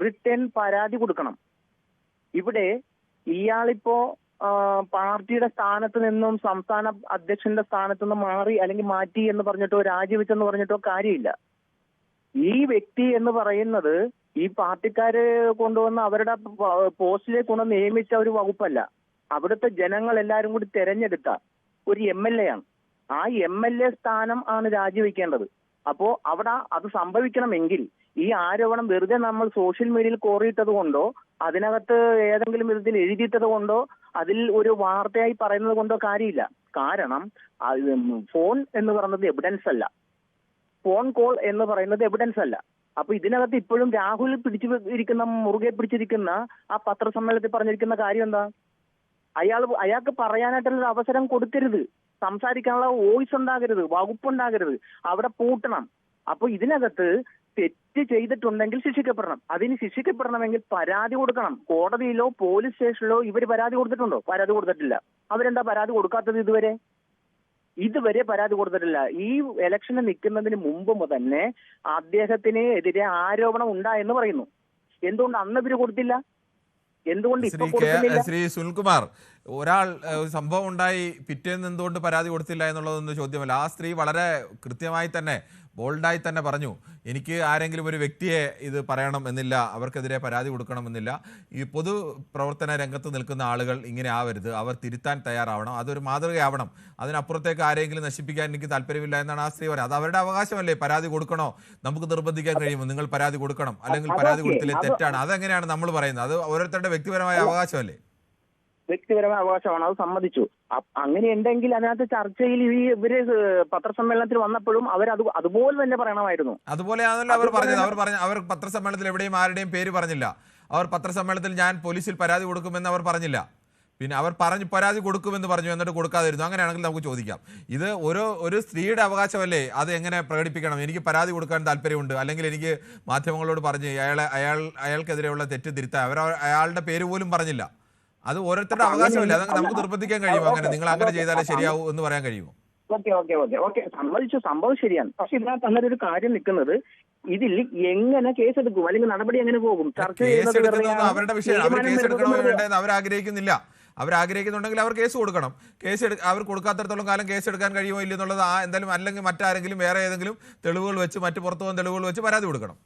റിട്ടേൺ പരാതി കൊടുക്കണം. ഇവിടെ ഇയാളിപ്പോ പാർട്ടിയുടെ സ്ഥാനത്ത് നിന്നും സംസ്ഥാന അധ്യക്ഷന്റെ സ്ഥാനത്ത് നിന്ന് മാറി അല്ലെങ്കിൽ മാറ്റി എന്ന് പറഞ്ഞിട്ടോ രാജിവെച്ചെന്ന് പറഞ്ഞിട്ടോ കാര്യമില്ല. ഈ വ്യക്തി എന്ന് പറയുന്നത് ഈ പാർട്ടിക്കാര് കൊണ്ടുവന്ന് അവരുടെ പോസ്റ്റിലേക്ക് കൊണ്ട് നിയമിച്ച ഒരു വകുപ്പല്ല. അവിടുത്തെ ജനങ്ങൾ എല്ലാവരും കൂടി തെരഞ്ഞെടുത്ത ഒരു MLA ആണ്. ആ MLA സ്ഥാനം ആണ് രാജിവെക്കേണ്ടത്. അപ്പോ അവിടെ അത് സംഭവിക്കണമെങ്കിൽ ഈ ആരോപണം വെറുതെ നമ്മൾ സോഷ്യൽ മീഡിയയിൽ കോറിയിട്ടത് കൊണ്ടോ അതിനകത്ത് ഏതെങ്കിലും വിധത്തിൽ എഴുതിയിട്ടത് കൊണ്ടോ അതിൽ ഒരു വാർത്തയായി പറയുന്നത് കൊണ്ടോ കാര്യമില്ല. കാരണം ഫോൺ എന്ന് പറയുന്നത് എവിഡൻസ് അല്ല, ഫോൺ കോൾ എന്ന് പറയുന്നത് എവിഡൻസ് അല്ല. അപ്പൊ ഇതിനകത്ത് ഇപ്പോഴും രാഹുൽ മുറുകെ പിടിച്ചിരിക്കുന്ന ആ പത്രസമ്മേളനത്തിൽ പറഞ്ഞിരിക്കുന്ന കാര്യം എന്താ? അയാൾക്ക് പറയാനായിട്ടുള്ള അവസരം കൊടുക്കരുത്, സംസാരിക്കാനുള്ള വോയിസ് ഉണ്ടാകരുത്, വകുപ്പുണ്ടാകരുത്, അവിടെ പൂട്ടണം. അപ്പൊ ഇതിനകത്ത് തെറ്റ് ചെയ്തിട്ടുണ്ടെങ്കിൽ ശിക്ഷിക്കപ്പെടണം. അതിന് ശിക്ഷിക്കപ്പെടണമെങ്കിൽ പരാതി കൊടുക്കണം. കോടതിയിലോ പോലീസ് സ്റ്റേഷനിലോ ഇവർ പരാതി കൊടുത്തിട്ടുണ്ടോ? പരാതി കൊടുത്തിട്ടില്ല. അവരെന്താ പരാതി കൊടുക്കാത്തത്? ഇതുവരെ പരാതി കൊടുത്തിട്ടില്ല. ഈ ഇലക്ഷന് നിൽക്കുന്നതിന് മുമ്പ് തന്നെ അദ്ദേഹത്തിന് എതിരെ ആരോപണം ഉണ്ടായെന്ന് പറയുന്നു. എന്തുകൊണ്ട് അന്ന് ഇവര് കൊടുത്തില്ല? എന്തുകൊണ്ട് ഇപ്പൊ കൊടുക്കുന്നില്ല? ശ്രീ സുനിൽകുമാർ, ഒരാൾ സംഭവം ഉണ്ടായി പിറ്റേന്ന് എന്തുകൊണ്ട് പരാതി കൊടുത്തില്ല എന്നുള്ളതൊന്നും ചോദ്യമല്ല. ആ സ്ത്രീ വളരെ കൃത്യമായി തന്നെ ബോൾഡായി തന്നെ പറഞ്ഞു, എനിക്ക് ആരെങ്കിലും ഒരു വ്യക്തിയെ ഇത് പറയണം എന്നില്ല, അവർക്കെതിരെ പരാതി കൊടുക്കണമെന്നില്ല. ഈ പൊതു പ്രവർത്തന രംഗത്ത് നിൽക്കുന്ന ആളുകൾ ഇങ്ങനെ ആവരുത്, അവർ തിരുത്താൻ തയ്യാറാവണം, അതൊരു മാതൃകയാവണം. അതിനപ്പുറത്തേക്ക് ആരെങ്കിലും നശിപ്പിക്കാൻ എനിക്ക് താല്പര്യമില്ല എന്നാണ് ആ സ്ത്രീ പറയുന്നത്. അത് അവരുടെ അവകാശമല്ലേ? പരാതി കൊടുക്കണോ? നമുക്ക് നിർബന്ധിക്കാൻ കഴിയുമോ നിങ്ങൾ പരാതി കൊടുക്കണം, അല്ലെങ്കിൽ പരാതി കൊടുത്തില്ലേ തെറ്റാണ്? അതെങ്ങനെയാണ് നമ്മൾ പറയുന്നത്? അത് ഓരോരുത്തരുടെ വ്യക്തിപരമായ അവകാശമല്ലേ? വ്യക്തിപരമായ അവകാശമാണ്, അത് സമ്മതിച്ചു. അങ്ങനെ ഉണ്ടെങ്കിൽ അതിനകത്ത് ചർച്ചയിൽ ഇവര് പത്രസമ്മേളനത്തിൽ വന്നപ്പോഴും അവർ അതുപോലെ തന്നെ പറയണമായിരുന്നു. അതുപോലെയാണല്ലോ അവർ പറഞ്ഞത്. അവർ പത്രസമ്മേളനത്തിൽ എവിടെയും ആരുടെയും പേര് പറഞ്ഞില്ല. അവർ പത്രസമ്മേളനത്തിൽ ഞാൻ പോലീസിൽ പരാതി കൊടുക്കുമെന്ന് അവർ പറഞ്ഞില്ല. പിന്നെ അവർ പരാതി കൊടുക്കുമെന്ന് പറഞ്ഞു, എന്നിട്ട് കൊടുക്കാതിരുന്നു. അങ്ങനെയാണെങ്കിൽ നമുക്ക് ചോദിക്കാം, ഇത് ഒരു സ്ത്രീയുടെ അവകാശമല്ലേ? അത് എങ്ങനെ പ്രകടിപ്പിക്കണം? എനിക്ക് പരാതി കൊടുക്കാൻ താല്പര്യമുണ്ട്, അല്ലെങ്കിൽ എനിക്ക് മാധ്യമങ്ങളോട് പറഞ്ഞ് അയാൾക്കെതിരെയുള്ള തെറ്റ് തിരുത്താൻ അയാളുടെ പേര് പോലും പറഞ്ഞില്ല. അത് ഓരോരുത്തരുടെ അവകാശമല്ലേ? അത് നമുക്ക് നിർബന്ധിക്കാൻ കഴിയുമോ? അങ്ങനെ നിങ്ങൾ അങ്ങനെ ചെയ്താലേ ശരിയാവൂ എന്ന് പറയാൻ കഴിയുമോ? ഓക്കെ സമ്മതിച്ചു, സംഭവം ശരിയാണ്. പക്ഷെ ഇതിനകത്ത് അങ്ങനെ ഒരു കാര്യം നിൽക്കുന്നത്, ഇതിൽ എങ്ങനെ കേസെടുക്കും അല്ലെങ്കിൽ നടപടി എങ്ങനെ പോകും? ചർച്ച ചെയ്യുന്നത് അവരുടെ വിഷയമാണ്. അവർ കേസെടുക്കണോ വേണ്ടെന്ന് അവർ ആഗ്രഹിക്കുന്നില്ല. അവരാഗ്രഹിക്കുന്നുണ്ടെങ്കിൽ അവർ കേസ് കൊടുക്കണം. അവർ കൊടുക്കാത്തടത്തോളം കാലം കേസെടുക്കാൻ കഴിയുമോ ഇല്ലെന്നുള്ളത് എന്തായാലും, അല്ലെങ്കിൽ മറ്റാരെങ്കിലും വേറെ ഏതെങ്കിലും തെളിവുകൾ വെച്ച്, മറ്റു പുറത്തു പോകുന്ന തെളിവുകൾ വെച്ച് പരാതി കൊടുക്കണം.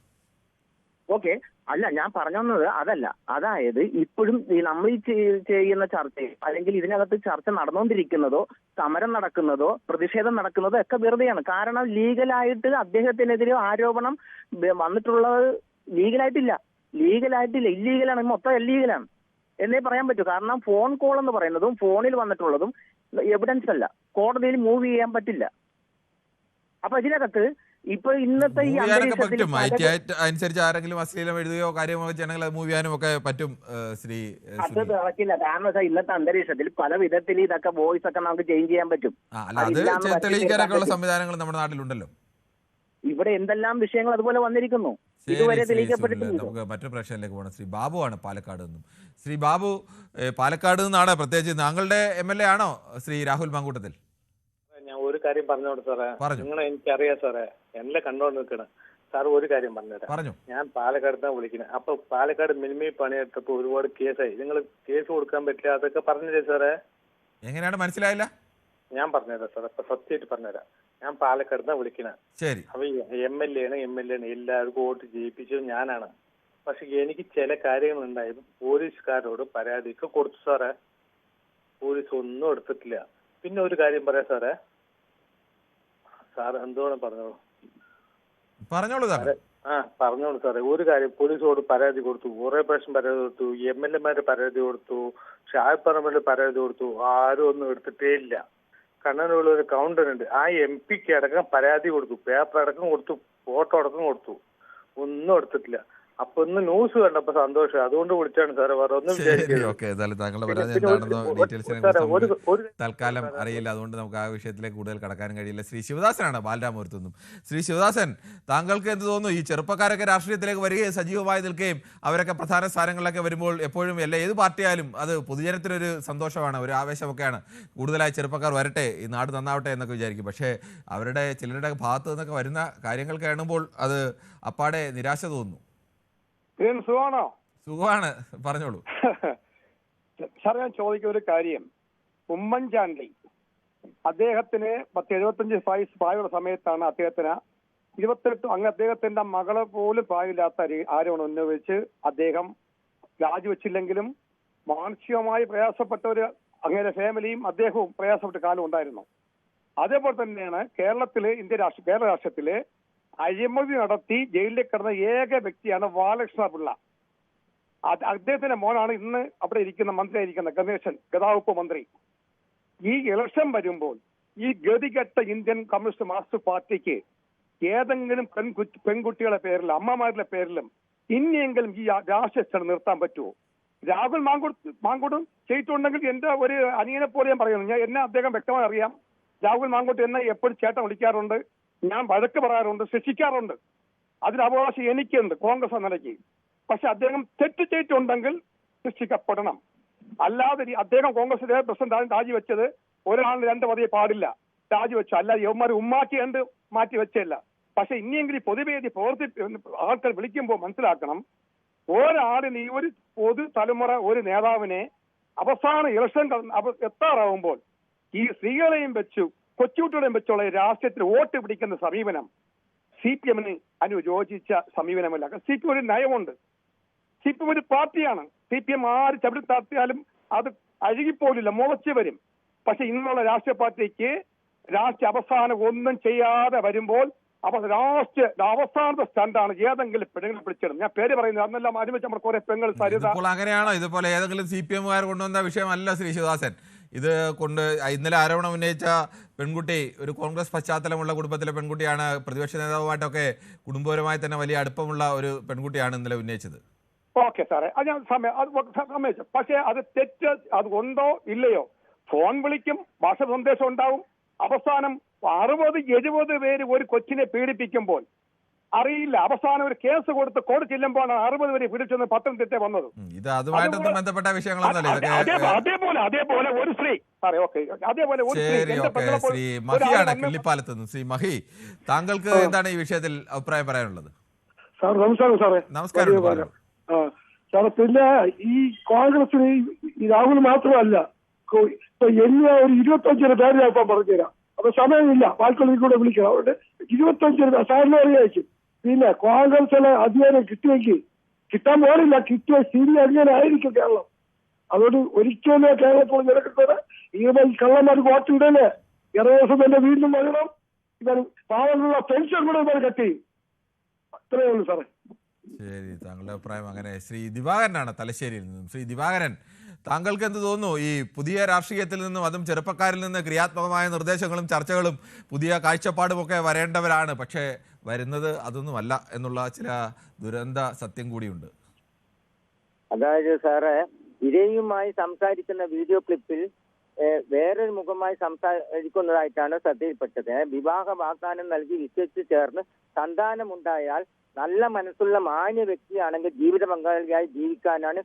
ഓക്കെ, അല്ല ഞാൻ പറഞ്ഞു വന്നത് അതല്ല. അതായത് ഇപ്പോഴും നമ്മൾ ഈ ചെയ്യുന്ന ചർച്ചയിൽ അല്ലെങ്കിൽ ഇതിനകത്ത് ചർച്ച നടന്നുകൊണ്ടിരിക്കുന്നതോ സമരം നടക്കുന്നതോ പ്രതിഷേധം നടക്കുന്നതോ ഒക്കെ വെറുതെയാണ്. കാരണം ലീഗലായിട്ട് അദ്ദേഹത്തിനെതിരെ ആരോപണം വന്നിട്ടുള്ളത് ലീഗലായിട്ടില്ല, ഇല്ലീഗലാണ്, മൊത്തം ഇല്ലീഗലാണ് എന്നേ പറയാൻ പറ്റൂ. കാരണം ഫോൺ കോൾ എന്ന് പറയുന്നതും ഫോണിൽ വന്നിട്ടുള്ളതും എവിഡൻസ് അല്ല, കോടതിയിൽ മൂവ് ചെയ്യാൻ പറ്റില്ല. അപ്പൊ ഇതിനകത്ത് ഇപ്പൊ ഇന്നത്തെ ഈ അനുസരിച്ച് ആരെങ്കിലും അശ്ലീലം എഴുതുകയോ കാര്യമോ ചെയ്യണമെങ്കിൽ അത് മൂവ് ചെയ്യാനും ഒക്കെ പറ്റും. അത് നടക്കില്ല. കാരണം വെച്ചാൽ ഇന്നത്തെ അന്തരീക്ഷത്തിൽ പല വിധത്തിൽ ഇതൊക്കെ വോയിസ് ഒക്കെ നമുക്ക് ചേഞ്ച് ചെയ്യാൻ പറ്റും. അത് തെളിയിക്കാനൊക്കെ ഉള്ള സംവിധാനങ്ങൾ നമ്മുടെ നാട്ടിലുണ്ടല്ലോ. ഇവിടെ എന്തെല്ലാം വിഷയങ്ങൾ അതുപോലെ വന്നിരിക്കുന്നു, ഇതുവരെ തെളിയിക്കപ്പെട്ടിട്ടില്ല. നമുക്ക് മറ്റൊരു പ്രശ്നത്തിലേക്ക് പോകണം. ശ്രീ ബാബു ആണ് പാലക്കാട് നിന്നും. ശ്രീ ബാബു, പാലക്കാട് നിന്നാണ്, പ്രത്യേകിച്ച് താങ്കളുടെ MLA ആണോ ശ്രീ രാഹുൽ മാങ്കൂട്ടത്തിൽ? ഞാൻ ഒരു ഒരു കാര്യം പറഞ്ഞോളൂ സാറേ. നിങ്ങൾ എനിക്കറിയാം സാറേ, എല്ലാം കണ്ടോണ്ട് നിൽക്കണ സാർ. ഒരു കാര്യം പറഞ്ഞുതരാം. ഞാൻ പാലക്കാട് വിളിക്കുന്നത്. അപ്പൊ പാലക്കാട് മിനിമം പണിയെടുത്തപ്പോ ഒരുപാട് കേസായി. നിങ്ങൾ കേസ് കൊടുക്കാൻ പറ്റില്ല അതൊക്കെ പറഞ്ഞില്ലേ സാറേ? എങ്ങനെയാണ് മനസ്സിലായില്ല? ഞാൻ പറഞ്ഞുതരാം സാറേ, ഇപ്പൊ സത്യമായിട്ട് പറഞ്ഞുതരാം. ഞാൻ പാലക്കാട് വിളിക്കണ. ശരി. അപ്പൊ MLA ആണ് എല്ലാവർക്കും വോട്ട് ചെയ്യിപ്പിച്ചത് ഞാനാണ്. പക്ഷെ എനിക്ക് ചില കാര്യങ്ങൾ ഉണ്ടായിരുന്നു. പോലീസുകാരോട് പരാതിയൊക്കെ കൊടുത്തു സാറേ. പോലീസ് ഒന്നും എടുത്തിട്ടില്ല. പിന്നെ ഒരു കാര്യം പറയാം സാറേ. സാർ എന്തുവേണം പറഞ്ഞോളൂ. പറഞ്ഞോളൂ സാറേ. പറഞ്ഞോളൂ സാറേ. ഒരു കാര്യം, പോലീസോട് പരാതി കൊടുത്തു, കുറെ പ്രാവശ്യം പരാതി കൊടുത്തു, MLA പരാതി കൊടുത്തു, ഷാഹിപ്പറമ്പിൽ പരാതി കൊടുത്തു. ആരും ഒന്നും എടുത്തിട്ടേ ഇല്ല. കണ്ണനുള്ള ഒരു കൗണ്ടർ ഉണ്ട്. ആ MP അടക്കം പരാതി കൊടുത്തു, പേപ്പർ അടക്കം കൊടുത്തു, ഫോട്ടോ അടക്കം കൊടുത്തു. ഒന്നും എടുത്തിട്ടില്ല. അപ്പൊ ഒന്ന് ന്യൂസ് കണ്ടപ്പോ സന്തോഷം, അതുകൊണ്ട് വിളിച്ചാണ് സാറേ. വേറെ ഒന്നും തൽക്കാലം അറിയില്ല, അതുകൊണ്ട് നമുക്ക് ആ വിഷയത്തിലേക്ക് കൂടുതൽ കടക്കാൻ കഴിയില്ല. ശ്രീ ശിവദാസനാണ് ബാലരാമപുരത്തുനിന്നും. ശ്രീ ശിവദാസൻ, താങ്കൾക്ക് എന്ത് തോന്നുന്നു? ഈ ചെറുപ്പക്കാരൊക്കെ രാഷ്ട്രീയത്തിലേക്ക് വരികയും സജീവമായി നിൽക്കുകയും അവരൊക്കെ പ്രധാന സ്ഥാനങ്ങളിലൊക്കെ വരുമ്പോൾ എപ്പോഴും ഏത് പാർട്ടിയായാലും അത് പൊതുജനത്തിനൊരു സന്തോഷമാണ്, ഒരു ആവേശമൊക്കെയാണ്. കൂടുതലായി ചെറുപ്പക്കാർ വരട്ടെ, ഈ നാട് നന്നാവട്ടെ എന്നൊക്കെ വിചാരിക്കും. പക്ഷേ അവരുടെ ചിലരുടെ ഭാഗത്തു നിന്നൊക്കെ വരുന്ന കാര്യങ്ങൾ കാണുമ്പോൾ അത് അപ്പാടെ നിരാശ തോന്നുന്നു. സുഖമാണോ? സുഖമാണ്, പറഞ്ഞോളൂ സാർ. ഞാൻ ചോദിക്കുന്ന ഒരു കാര്യം, ഉമ്മൻചാണ്ടി അദ്ദേഹത്തിന് 75 പ്രായമുള്ള സമയത്താണ് അദ്ദേഹത്തിന് 28 അങ്ങ് അദ്ദേഹത്തിന്റെ മകളെ പോലും പ്രായമില്ലാത്ത ആരോപണം ഉന്നയിച്ച് അദ്ദേഹം രാജിവെച്ചില്ലെങ്കിലും മാനസികമായി പ്രയാസപ്പെട്ട അങ്ങനെ ഫാമിലിയും അദ്ദേഹവും പ്രയാസപ്പെട്ട കാലം ഉണ്ടായിരുന്നു. അതേപോലെ തന്നെയാണ് കേരള രാഷ്ട്രത്തിലെ അഴിമതി നടത്തി ജയിലിലേക്ക് കിടന്ന ഏക വ്യക്തിയാണ് ബാലകൃഷ്ണ പിള്ള. അദ്ദേഹത്തിന്റെ മോനാണ് ഇന്ന് അവിടെ ഇരിക്കുന്ന മന്ത്രിയായിരിക്കുന്ന ഗണേശൻ, ഗതാഗത മന്ത്രി. ഈ ഇലക്ഷൻ വരുമ്പോൾ ഈ ഗതികെട്ട ഇന്ത്യൻ കമ്മ്യൂണിസ്റ്റ് മാർക്സിസ്റ്റ് പാർട്ടിക്ക് ഏതെങ്കിലും പെൺകുട്ടികളുടെ പേരിലും അമ്മമാരുടെ പേരിലും ഇനിയെങ്കിലും ഈ രാഷ്ട്രീയ നിർത്താൻ പറ്റുമോ? രാഹുൽ മാങ്കൂട്ടും ചെയ്തിട്ടുണ്ടെങ്കിൽ എന്റെ ഒരു അനിയനെ പോലെ ഞാൻ പറയുന്നു. എന്നെ അദ്ദേഹം വ്യക്തമായി അറിയാം. രാഹുൽ മാങ്കൂട്ട് എന്നെ എപ്പോഴും ചേട്ടൻ വിളിക്കാറുണ്ട്, ഞാൻ വഴക്ക് പറയാറുണ്ട്, ശിക്ഷിക്കാറുണ്ട്. അതിന് അവകാശം എനിക്കുണ്ട് കോൺഗ്രസ് എന്ന നിലയ്ക്ക്. പക്ഷെ അദ്ദേഹം തെറ്റ് ചെയ്തിട്ടുണ്ടെങ്കിൽ ശിക്ഷിക്കപ്പെടണം. അല്ലാതെ അദ്ദേഹം കോൺഗ്രസിലെ പ്രസിഡന്റ് രാജിവെച്ചത് ഒരാളിന് 2 പതിയെ പാടില്ല, രാജിവെച്ചു. അല്ലാതെ യവന്മാർ ഉമ്മാക്കി കണ്ട് മാറ്റി വെച്ചല്ല. പക്ഷെ ഇനിയെങ്കിലും പൊതുവേദി ആൾക്കാർ വിളിക്കുമ്പോൾ മനസ്സിലാക്കണം, ഒരാളിന് ഈ ഒരു പൊതു തലമുറ ഒരു നേതാവിനെ അവസാന ഇലക്ഷൻ എത്താറാവുമ്പോൾ ഈ സ്ത്രീകളെയും വെച്ചു കൊച്ചുകുട്ടികളെയും വെച്ചുള്ള രാഷ്ട്രീയത്തിൽ വോട്ട് പിടിക്കുന്ന സമീപനം CPM-ന് അനുയോജിച്ച സമീപനമല്ല. CPM ഒരു നയമുണ്ട്. CPM ഒരു പാർട്ടിയാണ്. CPM ആര് ചവിടി താഴ്ത്തിയാലും അത് അഴുകിപ്പോലില്ല, മുളച്ചു വരും. പക്ഷെ ഇന്നുള്ള രാഷ്ട്രീയ പാർട്ടിക്ക് രാഷ്ട്രീയ അവസാനം ഒന്നും ചെയ്യാതെ വരുമ്പോൾ അവസാനത്തെ സ്റ്റാൻഡാണ് ഏതെങ്കിലും പെണ്ണുങ്ങളെ പിടിച്ചിടും. ഞാൻ പേര് പറയുന്നത് അന്നെല്ലാം അനുവദിച്ച് നമ്മുടെ കുറെ പെങ്ങൾ സരിത. അങ്ങനെയാണോ? ഇതുപോലെ ഏതെങ്കിലും CPM-കാർ കൊണ്ടുവന്ന വിഷയമല്ല ശ്രീ ശിവദാസൻ. ഇത് കൊണ്ട് ഇന്നലെ ആരോപണം ഉന്നയിച്ച പെൺകുട്ടി ഒരു കോൺഗ്രസ് പശ്ചാത്തലമുള്ള കുടുംബത്തിലെ പെൺകുട്ടിയാണ്. പ്രതിപക്ഷ നേതാവുമായിട്ടൊക്കെ കുടുംബപരമായി തന്നെ വലിയ അടുപ്പമുള്ള ഒരു പെൺകുട്ടിയാണ് ഇന്നലെ ഉന്നയിച്ചത്. ഓക്കെ സാറേ, അത് ഞാൻ സമ്മതിച്ചു. പക്ഷെ അത് തെറ്റ് അത് ഉണ്ടോ ഇല്ലയോ? ഫോൺ വിളിക്കും, ഭാഷ സന്ദേശം ഉണ്ടാവും. അവസാനം 60-70 പേര് ഒരു കൊച്ചിനെ പീഡിപ്പിക്കുമ്പോൾ അറിയില്ല. അവസാനം ഒരു കേസ് കൊടുത്ത് കോടതി ചെല്ലുമ്പോഴാണ് 60 പേര് പിടിച്ചെന്ന് പത്തനംതിട്ട വന്നത്. ഇത് അതുമായിട്ടൊന്നും ബന്ധപ്പെട്ട വിഷയങ്ങളൊന്നുമല്ല. അതേപോലെ ഒരു സ്ത്രീ സാറേ, ഓക്കെ, അതേപോലെ ശ്രീ മഹിയാണ് കിള്ളിപ്പാലത്ത് നിന്ന്. ശ്രീ മഹി, താങ്കൾക്ക് എന്താണ് ഈ വിഷയത്തിൽ അഭിപ്രായം പറയാനുള്ളത്? സാർ നമസ്കാരം. സാറേ നമസ്കാരം. സാറേ, പിന്നെ ഈ കോൺഗ്രസിന് ഈ രാഹുൽ മാത്രമല്ല, എന്നെ ഒരു 25 പേര് ഞാൻ ഇപ്പം പറഞ്ഞുതരാം. അപ്പൊ സമയമില്ല, ബാൽക്കണിൽ കൂടെ വിളിക്കണം. അതുകൊണ്ട് 25 സാറിന് അറിയായിരിക്കും. പിന്നെ കോൺഗ്രസിലെ അധികാരം കിട്ടുമെങ്കിൽ കിട്ടാൻ പോലില്ല, കിട്ടിയ സ്ഥിതി അങ്ങനെ ആയിരിക്കും കേരളം. അതുകൊണ്ട് ഒരിക്കലും കേരളത്തിൽ നിരക്കുന്നത് ഈ കള്ളന്മാർ വോട്ടിടല്ലേ, 20 ദിവസം തന്നെ വീണ്ടും വരണം. ഇവർ പാവങ്ങളുള്ള പെൻഷൻ കൂടെ ഇവർ കട്ട് ചെയ്യും. അത്രയേ ഉള്ളൂ സാറേ. ശരി, താങ്കളുടെ അഭിപ്രായം അങ്ങനെ. ശ്രീ ദിവാകരനാണ് തലശ്ശേരിയിൽ നിന്നും. ശ്രീ ദിവാകരൻ, താങ്കൾക്ക് എന്ത് തോന്നുന്നു? ഈ പുതിയ രാഷ്ട്രീയത്തിൽ നിന്നും അതും ചെറുപ്പക്കാരിൽ നിന്ന് ക്രിയാത്മകമായ നിർദ്ദേശങ്ങളും ചർച്ചകളും പുതിയ കാഴ്ചപ്പാടുമൊക്കെ വരേണ്ടവരാണ്. പക്ഷേ വരുന്നത് അതൊന്നുമല്ല എന്നുള്ള ചില ദുരന്ത സത്യം കൂടിയുണ്ട്. അതായത് സാറേ, ഇരയുമായി സംസാരിക്കുന്ന വീഡിയോ ക്ലിപ്പിൽ വേറൊരു മുഖമായി സംസാരിക്കുന്നതായിട്ടാണ് ശ്രദ്ധയിൽപ്പെട്ടത്. വിവാഹ വാഗ്ദാനം നൽകി വിശ്വസിച്ച് ചേർന്ന് സന്താനമുണ്ടായാൽ നല്ല മനസ്സുള്ള മാന്യ വ്യക്തിയാണെങ്കിൽ ജീവിത പങ്കാളിയായി ജീവിക്കാനാണ്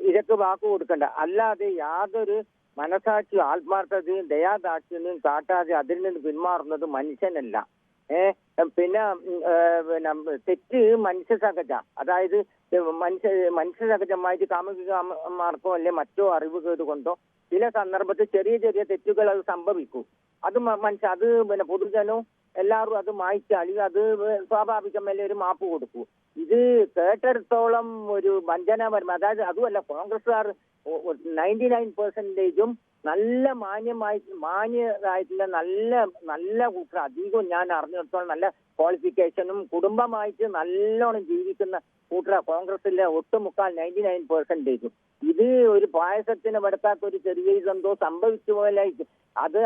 ഇരക്ക് വാക്ക് കൊടുക്കേണ്ടത്. അല്ലാതെ യാതൊരു മനസാക്ഷിയും ആത്മാർത്ഥതയും ദയാദാക്ഷ്യവും കാട്ടാതെ അതിൽ നിന്ന് പിന്മാറുന്നത് മനുഷ്യനല്ല. പിന്നെ തെറ്റ് മനുഷ്യ സഹജ, അതായത് മനുഷ്യ സഹജമായിട്ട് കാമുകിമാർക്കോ അല്ലെ മറ്റോ അറിവുകേട് കൊണ്ടോ ചില സന്ദർഭത്തിൽ ചെറിയ ചെറിയ തെറ്റുകൾ അത് സംഭവിക്കും. അത് അത് പിന്നെ പൊതുജനവും എല്ലാവരും അത് മായ്ച്ചാൽ അത് സ്വാഭാവികമല്ലേ ഒരു മാപ്പ് കൊടുക്കൂ. ഇത് കേട്ടെടുത്തോളം ഒരു വഞ്ചനാപരം, അതായത് അതുമല്ല, കോൺഗ്രസ്സുകാർ 99% നല്ല മാന്യതായിട്ടുള്ള നല്ല കൂട്ടർ, അധികവും ഞാൻ അറിഞ്ഞിടത്തോളം നല്ല ക്വാളിഫിക്കേഷനും കുടുംബമായിട്ട് നല്ലോണം ജീവിക്കുന്ന കൂട്ടർ കോൺഗ്രസിലെ ഒട്ടുമുക്കാൽ 99%. ഇത് ഒരു പായസത്തിന് പെടുത്താത്ത ഒരു ചെറിയ എന്തോ സംഭവിച്ചു പോലെ അത്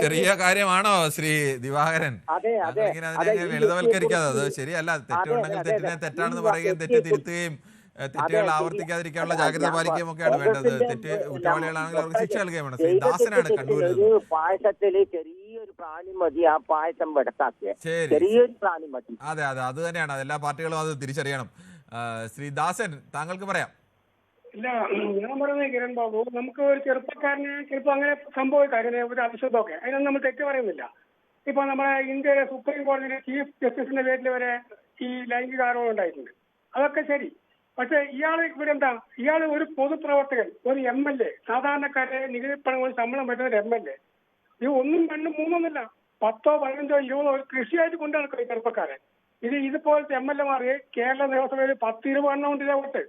ചെറിയ കാര്യമാണോ ശ്രീ ദിവാകരൻ? അതെ അതെ ലളിതവൽക്കരിക്കാതെ, അത് ശരിയല്ല. തെറ്റുണ്ടെങ്കിൽ തെറ്റിനെ തെറ്റാണെന്ന് പറയുകയും തെറ്റ് തിരുത്തുകയും തെറ്റുകൾ ആവർത്തിക്കാതിരിക്കാനുള്ള ജാഗ്രത പാലിക്കുകയും ഒക്കെയാണ് വേണ്ടത്. തെറ്റ് കുറ്റവാളികളാണെങ്കിൽ അവർക്ക് ശിക്ഷ നൽകുകയും വേണം. ശ്രീ ദാസനാണ് കണ്ണൂരിൽ. പായസത്തില് ചെറിയൊരു പ്രാണി മതി ആ പായസം വെടുത്താക്കിയ ചെറിയൊരു പ്രാണി മതി. അതെ അതെ, അത് തന്നെയാണ്. എല്ലാ പാർട്ടികളും അത് തിരിച്ചറിയണം. ശ്രീ ദാസൻ, താങ്കൾക്ക് പറയാം. ഇല്ല, ഞാൻ പറയുന്നത് കിരൺ ബാബു, നമുക്ക് ഒരു ചെറുപ്പക്കാരന് ചിലപ്പോൾ അങ്ങനെ സംഭവിക്കാം, അങ്ങനെ ഒരു അവിശുദ്ധമൊക്കെ, അതിനൊന്നും നമ്മൾ തെറ്റ് പറയുന്നില്ല. ഇപ്പൊ നമ്മുടെ ഇന്ത്യയിലെ സുപ്രീം കോടതിയിലെ ചീഫ് ജസ്റ്റിസിന്റെ പേരിൽ വരെ ഈ ലൈംഗിക ആരോപണം ഉണ്ടായിട്ടുണ്ട്. അതൊക്കെ ശരി. പക്ഷെ ഇവിടെ എന്താ, ഇയാൾ ഒരു പൊതുപ്രവർത്തകൻ, ഒരു MLA, സാധാരണക്കാരെ നികുതി പണം കൊണ്ട് ശമ്പളം പറ്റുന്ന ഒരു MLA. ഇത് 1, 2, 3 10, 15, 20 കൃഷിയായിട്ട് കൊണ്ടു നടക്കും ഈ ചെറുപ്പക്കാരെ. ഇതുപോലത്തെ MLA കേരള നിയമസഭയിൽ 10-20 എണ്ണം ഉണ്ട് ഇതേപോലത്തെ.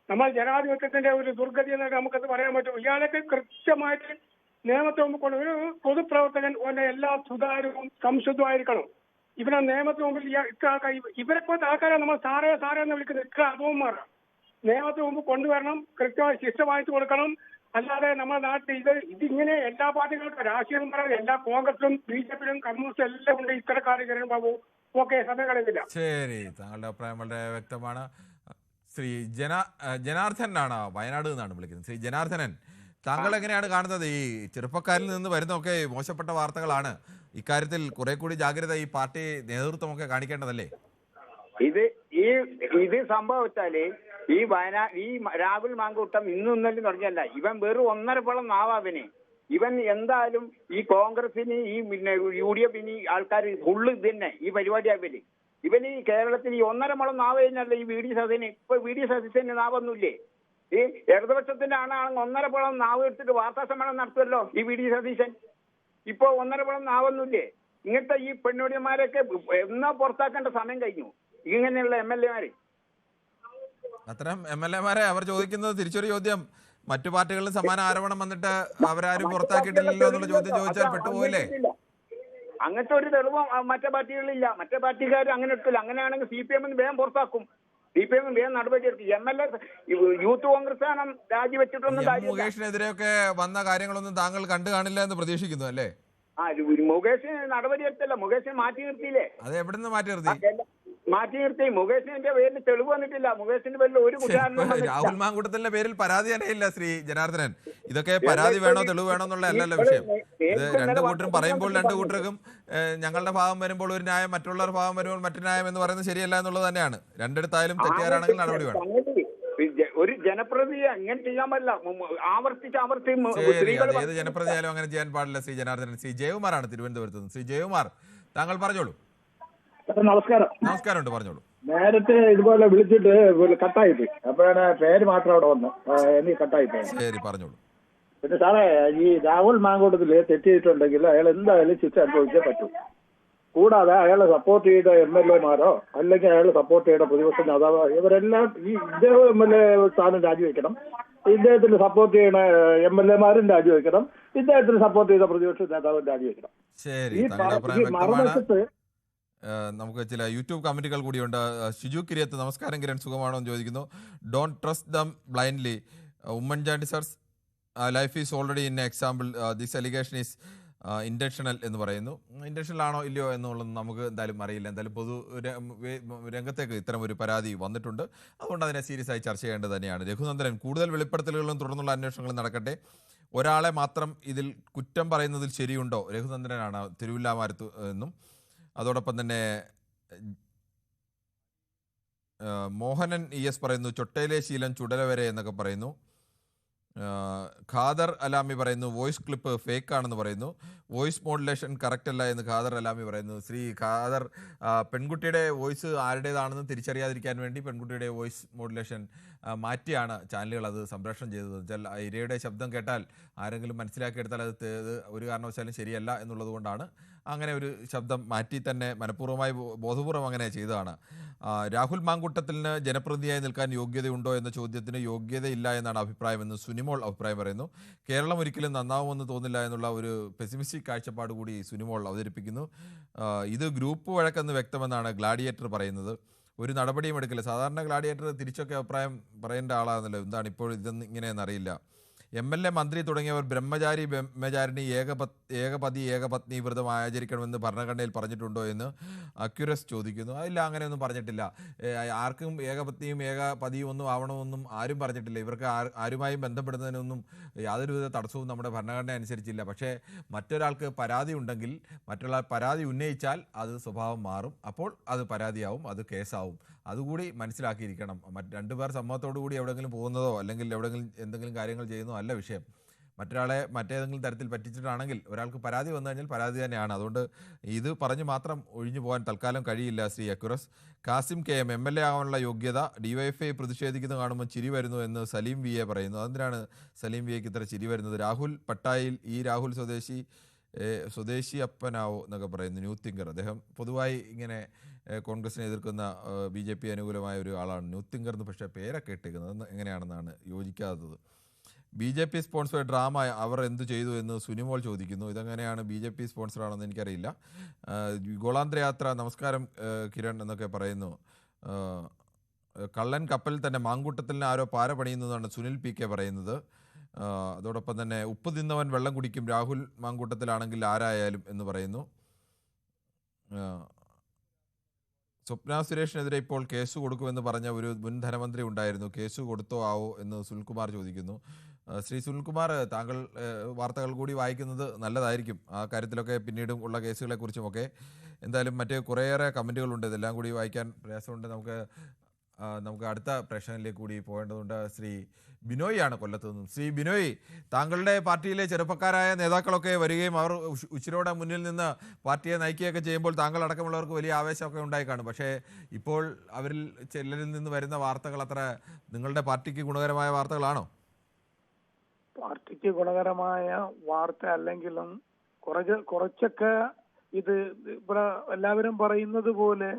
നമ്മൾ ജനാധിപത്യത്തിന്റെ ഒരു ദുർഗതി എന്ന് നമുക്കത് പറയാൻ പറ്റും. ഇയാളൊക്കെ കൃത്യമായിട്ട് നിയമത്തെ മുമ്പ് കൊണ്ട് ഒരു പൊതുപ്രവർത്തകൻ എല്ലാ സുതാര്യവും സംശുദ്ധമായിരിക്കണം. ഇവരെ നിയമത്തിന് മുമ്പിൽ ഇത്ര ആൾക്കാർ, ഇവരെ പോലത്തെ ആൾക്കാരെ നമ്മൾ സാറേ എന്ന് വിളിക്കുന്നത് ഇത്ര അധമന്മാരാണ്. നിയമത്തിന് മുമ്പ് കൊണ്ടുവരണം, കൃത്യമായി ശിക്ഷ വാങ്ങിച്ചു കൊടുക്കണം. അല്ലാതെ നമ്മുടെ നാട്ടിൽ ഇതിങ്ങനെ എല്ലാ പാർട്ടികൾക്കും രാഷ്ട്രീയം പറയാൻ എല്ലാ കോൺഗ്രസിലും BJPയിലും കമ്മ്യൂണിസ്റ്റും എല്ലാം ഉണ്ട് ഇത്തരക്കാർ. കിരൺ ബാബു, ഓക്കെ, സമയം കളയുന്നില്ല. ശരി, താങ്കളുടെ അഭിപ്രായം വളരെ വ്യക്തമാണ്. ശ്രീ ജനാർദ്ദനാണ്, വയനാട് നിന്നാണ് വിളിക്കുന്നത്. ശ്രീ ജനാർദ്ദനൻ, താങ്കൾ എങ്ങനെയാണ് കാണുന്നത്? ഈ ചെറുപ്പക്കാരിൽ നിന്ന് വരുന്നതൊക്കെ മോശപ്പെട്ട വാർത്തകളാണ്. ഇക്കാര്യത്തിൽ കുറെ കൂടി ജാഗ്രത ഈ പാർട്ടി നേതൃത്വമൊക്കെ കാണിക്കേണ്ടതല്ലേ? ഇത് സംഭവിച്ചാല് ഈ രാഹുൽ മാങ്കൂട്ടം ഇന്നലെ തുടങ്ങിയല്ല, ഇവൻ വെറും 1.5 നാവാവിന്. ഇവൻ എന്തായാലും ഈ കോൺഗ്രസിന് ഈ UDFിന് ആൾക്കാർ ഫുള്ള് ഇത് തന്നെ ഈ പരിപാടിയാവില്ലേ. ഇവൻ ഈ കേരളത്തിൽ ഈ 1.5 നാവ് കഴിഞ്ഞല്ല ഈ VD സതീശന്. ഇപ്പൊ VD സതീശന് നാവൊന്നുമില്ലേ? ഈ ഇടതുപക്ഷത്തിന്റെ ആണാണെങ്കിൽ 1.5 നാവ് എടുത്തിട്ട് വാർത്താ സമ്മേളനം നടത്തുമല്ലോ ഈ VD സതീശൻ. ഇപ്പൊ 1.5 നാവൊന്നുമില്ലേ? ഇങ്ങനത്തെ ഈ പെണ്ണുടിയന്മാരൊക്കെ എന്നാ പുറത്താക്കേണ്ട സമയം കഴിഞ്ഞു. ഇങ്ങനെയുള്ള MLA അത്തരം MLA അവർ ചോദിക്കുന്നത് തിരിച്ചൊരു ചോദ്യം, മറ്റു പാർട്ടികളിൽ സമാന ആരോപണം വന്നിട്ട് അവരാരും പുറത്താക്കിയിട്ടില്ലല്ലോ എന്നുള്ള ചോദ്യം ചോദിച്ചാൽ പെട്ടുപോയില്ലേ? അങ്ങനത്തെ ഒരു തെളിവും മറ്റേ പാർട്ടികളിലില്ല. മറ്റേ പാർട്ടിക്കാർ അങ്ങനെ എടുക്കില്ല. അങ്ങനെയാണെങ്കിൽ CPM വേഗം പുറത്താക്കും. CPM വേഗം നടപടിയെടുക്കും. MLA യൂത്ത് കോൺഗ്രസ് ആണ് രാജിവെച്ചിട്ടൊന്നും കാര്യമില്ല. മുകേഷിനെതിരെയൊക്കെ വന്ന കാര്യങ്ങളൊന്നും താങ്കൾ കണ്ടു കാണില്ല എന്ന് പ്രതീക്ഷിക്കുന്നു അല്ലേ? മുകേഷിന് നടപടിയെടുത്തല്ല, മുകേഷിനെ മാറ്റി നിർത്തിയില്ലേ? അത് എവിടെ നിന്ന് മാറ്റി നിർത്തി? മുകേഷിന്റെ പേരിൽ തെളിവ് വന്നിട്ടില്ല. മുകേഷിന്റെ പേരിൽ ഒരു രാഹുൽ മാങ്കൂട്ടത്തിന്റെ പേരിൽ പരാതി തന്നെയില്ല ശ്രീ ജനാർദ്ദനൻ. ഇതൊക്കെ പരാതി വേണോ തെളിവ് വേണോ എന്നുള്ള അല്ലല്ലോ വിഷയം. ഇത് രണ്ടു കൂട്ടരും പറയുമ്പോൾ രണ്ടു കൂട്ടർക്കും ഞങ്ങളുടെ ഭാഗം വരുമ്പോൾ ഒരു ന്യായം, മറ്റുള്ളവരുടെ ഭാഗം വരുമ്പോൾ മറ്റു ന്യായം എന്ന് പറയുന്നത് ശരിയല്ല എന്നുള്ളത് തന്നെയാണ്. രണ്ടിടത്തായാലും തെറ്റുകാരാണെങ്കിൽ നടപടി വേണം. ഒരു ജനപ്രതിയെ അങ്ങനെ ചെയ്യാൻ പാടില്ല. ആവർത്തിച്ച് ഏത് ജനപ്രതിയായാലും അങ്ങനെ ചെയ്യാൻ പാടില്ല ശ്രീ ജനാർദ്ദനൻ. ശ്രീ ജയകുമാറാണ് തിരുവനന്തപുരത്ത് നിന്ന്. ശ്രീ ജയകുമാർ, താങ്കൾ പറഞ്ഞോളൂ. നമസ്കാരം. നമസ്കാരമുണ്ട്, പറഞ്ഞോളൂ. നേരത്തെ ഇതുപോലെ വിളിച്ചിട്ട് കട്ടായിപ്പോയി. അപ്പോഴാണ് പേര് മാത്രം അവിടെ വന്ന് എനിക്ക് കട്ടായിപ്പോയി. ശരി, പറഞ്ഞോളൂ. പിന്നെ സാറേ, ഈ രാഹുൽ മാങ്കൂട്ടത്തിൽ തെറ്റ് ചെയ്തിട്ടുണ്ടെങ്കിൽ അയാൾ എന്തായാലും ശിക്ഷ അനുഭവിച്ചേ പറ്റൂ. കൂടാതെ അയാളെ സപ്പോർട്ട് ചെയ്ത MLA അല്ലെങ്കിൽ അയാൾ സപ്പോർട്ട് ചെയ്ത പ്രതിപക്ഷ നേതാവ് ഇവരെല്ലാം ഈ ഇദ്ദേഹം MLA സ്ഥാനം രാജിവെക്കണം. ഇദ്ദേഹത്തിന് സപ്പോർട്ട് ചെയ്യുന്ന MLA രാജിവെക്കണം. ഇദ്ദേഹത്തിന് സപ്പോർട്ട് ചെയ്ത പ്രതിപക്ഷ നേതാവ് രാജിവെക്കണം. ഈ മറുവശത്ത് നമുക്ക് ചില യൂട്യൂബ് കമന്റുകൾ കൂടിയുണ്ട്. ഷിജു കിരിയത്ത്, നമസ്കാരം കിരൺ, സുഖമാണോ എന്ന് ചോദിക്കുന്നു. Don't trust them blindly. Oommen Chandy sir's life is already in example. This allegation is intentional എന്ന് പറയുന്നു. ഇന്റൻഷണൽ ആണോ ഇല്ലയോ എന്നുള്ളത് നമുക്ക് എന്തായാലും അറിയില്ല. എന്തായാലും പൊതു രംഗത്തേക്ക് ഇത്തരം ഒരു പരാതി വന്നിട്ടുണ്ട്. അതുകൊണ്ട് അതിനെ സീരിയസ് ആയി ചർച്ച ചെയ്യേണ്ടത് തന്നെയാണ്. രഘുനന്ദനൻ, കൂടുതൽ വെളിപ്പെടുത്തലുകളും തുടർന്നുള്ള അന്വേഷണങ്ങളും നടക്കട്ടെ. ഒരാളെ മാത്രം ഇതിൽ കുറ്റം പറയുന്നതിൽ ശരിയുണ്ടോ? രഘുനന്ദനാണ് തിരുവില്ലാമരത്ത് എന്നും. അതോടൊപ്പം തന്നെ മോഹനൻ ES പറയുന്നു, ചൊട്ടയിലെ ശീലം ചുടല വരെ എന്നൊക്കെ പറയുന്നു. ഖാദർ അലാമി പറയുന്നു വോയിസ് ക്ലിപ്പ് ഫേക്ക് ആണെന്ന് പറയുന്നു. വോയിസ് മോഡുലേഷൻ കറക്റ്റ് അല്ല എന്ന് ഖാദർ അലാമി പറയുന്നു. ശ്രീ ഖാദർ, പെൺകുട്ടിയുടെ വോയിസ് ആരുടേതാണെന്ന് തിരിച്ചറിയാതിരിക്കാൻ വേണ്ടി പെൺകുട്ടിയുടെ വോയിസ് മോഡുലേഷൻ മാറ്റിയാണ് ചാനലുകൾ അത് സംപ്രേഷണം ചെയ്തത്. വെച്ചാൽ ഇരയുടെ ശബ്ദം കേട്ടാൽ ആരെങ്കിലും മനസ്സിലാക്കിയെടുത്താൽ അത് ഒരു കാരണവശാലും ശരിയല്ല എന്നുള്ളത് കൊണ്ടാണ് അങ്ങനെ ഒരു ശബ്ദം മാറ്റി തന്നെ മനഃപൂർവ്വമായി ബോധപൂർവം അങ്ങനെ ചെയ്തതാണ്. രാഹുൽ മാങ്കൂട്ടത്തിന് ജനപ്രതിനിധിയായി നിൽക്കാൻ യോഗ്യതയുണ്ടോ എന്ന ചോദ്യത്തിന് യോഗ്യതയില്ല എന്നാണ് അഭിപ്രായമെന്ന് സുനിമോൾ അഭിപ്രായം പറയുന്നു. കേരളം ഒരിക്കലും നന്നാവുമെന്ന് തോന്നില്ല എന്നുള്ള ഒരു പെസിമിസ്റ്റിക് കാഴ്ചപ്പാട് കൂടി സുനിമോൾ അവതരിപ്പിക്കുന്നു. ഇത് ഗ്രൂപ്പ് വഴക്കെന്ന് വ്യക്തമെന്നാണ് ഗ്ലാഡിയേറ്റർ പറയുന്നത്. ഒരു നടപടിയും എടുക്കില്ല. സാധാരണ ഗ്ലാഡിയേറ്റർ തിരിച്ചൊക്കെ അഭിപ്രായം പറയേണ്ട ആളാണല്ലോ, എന്താണ് ഇപ്പോൾ ഇതൊന്നും ഇങ്ങനെയെന്നറിയില്ല. MLA മന്ത്രി തുടങ്ങിയവർ ബ്രഹ്മചാരി ബ്രഹ്മചാരിണി ഏകപതി ഏകപത്നി വ്രതം ആചരിക്കണമെന്ന് ഭരണഘടനയിൽ പറഞ്ഞിട്ടുണ്ടോ എന്ന് അക്യുറസ് ചോദിക്കുന്നു. അതില്ല, അങ്ങനെയൊന്നും പറഞ്ഞിട്ടില്ല. ആർക്കും ഏകപത്നിയും ഏകപതിയും ഒന്നും ആവണമെന്നും ആരും പറഞ്ഞിട്ടില്ല. ഇവർക്ക് ആരുമായും ബന്ധപ്പെടുന്നതിനൊന്നും യാതൊരുവിധ തടസ്സവും നമ്മുടെ ഭരണഘടന അനുസരിച്ചില്ല. പക്ഷേ മറ്റൊരാൾക്ക് പരാതി ഉണ്ടെങ്കിൽ മറ്റൊരാൾ പരാതി ഉന്നയിച്ചാൽ അത് സ്വഭാവം മാറും. അപ്പോൾ അത് പരാതിയാവും, അത് കേസാവും. അതുകൂടി മനസ്സിലാക്കിയിരിക്കണം. രണ്ടുപേർ സമ്മതത്തോടു കൂടി എവിടെയെങ്കിലും പോകുന്നതോ അല്ലെങ്കിൽ എവിടെയെങ്കിലും എന്തെങ്കിലും കാര്യങ്ങൾ ചെയ്യുന്നതോ അല്ല വിഷയം. മറ്റൊരാളെ മറ്റേതെങ്കിലും തരത്തിൽ പറ്റിച്ചിട്ടാണെങ്കിൽ ഒരാൾക്ക് പരാതി വന്നു കഴിഞ്ഞാൽ പരാതി തന്നെയാണ്. അതുകൊണ്ട് ഇത് പറഞ്ഞ് മാത്രം ഒഴിഞ്ഞു പോകാൻ തൽക്കാലം കഴിയില്ല. ശ്രീ അക്യുറസ്. കാസിം KM MLA ആവാനുള്ള യോഗ്യത DYFI പ്രതിഷേധിക്കുന്നത് കാണുമ്പോൾ ചിരി വരുന്നു എന്ന് സലീം VA പറയുന്നു. അതെന്തിനാണ് സലീം VAക്ക് ഇത്ര ചിരി വരുന്നത്? രാഹുൽ പട്ടായിൽ രാഹുൽ സ്വദേശി അപ്പനാവോ എന്നൊക്കെ പറയുന്നു. New thinker. അദ്ദേഹം പൊതുവായി ഇങ്ങനെ കോൺഗ്രസിനെ എതിർക്കുന്ന BJP അനുകൂലമായ ഒരു ആളാണ്. ന്യൂ തിങ്കർ എന്ന് പക്ഷേ പേരൊക്കെ ഇട്ടേക്കുന്നത് എങ്ങനെയാണെന്നാണ് യോജിക്കാത്തത്. BJP സ്പോൺസർ ഡ്രാമ അവർ എന്തു ചെയ്തു എന്ന് സുനിമോൾ ചോദിക്കുന്നു. ഇതെങ്ങനെയാണ് BJP സ്പോൺസറാണെന്ന് എനിക്കറിയില്ല. ഗോളാന്തര യാത്ര നമസ്കാരം കിരൺ എന്നൊക്കെ പറയുന്നു. കള്ളൻ കപ്പലിൽ തന്നെ മാങ്കൂട്ടത്തിന് ആരോ പാര പണിയുന്നതാണ് സുനിൽ PK പറയുന്നത്. അതോടൊപ്പം തന്നെ ഉപ്പ് തിന്നവൻ വെള്ളം കുടിക്കും രാഹുൽ മാങ്കൂട്ടത്തിലാണെങ്കിൽ ആരായാലും എന്ന് പറയുന്നു. സ്വപ്ന സുരേഷിനെതിരെ ഇപ്പോൾ കേസ് കൊടുക്കുമെന്ന് പറഞ്ഞ ഒരു മുൻ ധനമന്ത്രി ഉണ്ടായിരുന്നു. കേസ് കൊടുത്തോ ആവോ എന്ന് സുനിൽകുമാർ ചോദിക്കുന്നു. ശ്രീ സുനിൽകുമാർ, താങ്കൾ വാർത്തകൾ കൂടി വായിക്കുന്നത് നല്ലതായിരിക്കും. ആ കാര്യത്തിലൊക്കെ പിന്നീടും ഉള്ള കേസുകളെക്കുറിച്ചുമൊക്കെ. എന്തായാലും മറ്റ് കുറേയേറെ കമൻറ്റുകളുണ്ട്. ഇതെല്ലാം കൂടി വായിക്കാൻ പ്രയാസമുണ്ട്. നമുക്ക് അടുത്ത പ്രശ്നത്തിലേക്ക് കൂടി പോകേണ്ടതുണ്ട്. ശ്രീ ബിനോയിയാണ് കൊല്ലത്ത് നിന്നും. ശ്രീ ബിനോയ്, താങ്കളുടെ പാർട്ടിയിലെ ചെറുപ്പക്കാരായ നേതാക്കളൊക്കെ വരികയും അവർ ഉച്ചിരോടെ മുന്നിൽ നിന്ന് പാർട്ടിയെ നയിക്കുകയൊക്കെ ചെയ്യുമ്പോൾ താങ്കൾ അടക്കമുള്ളവർക്ക് വലിയ ആവേശമൊക്കെ ഉണ്ടായി കാണും. പക്ഷേ ഇപ്പോൾ അവരിൽ ചിലരിൽ നിന്ന് വരുന്ന വാർത്തകൾ അത്ര നിങ്ങളുടെ പാർട്ടിക്ക് ഗുണകരമായ വാർത്തകളാണോ? പാർട്ടിക്ക് ഗുണകരമായ വാർത്ത അല്ലെങ്കിലും കുറച്ചൊക്കെ ഇത് ഇവിടെ എല്ലാവരും പറയുന്നത് പോലെ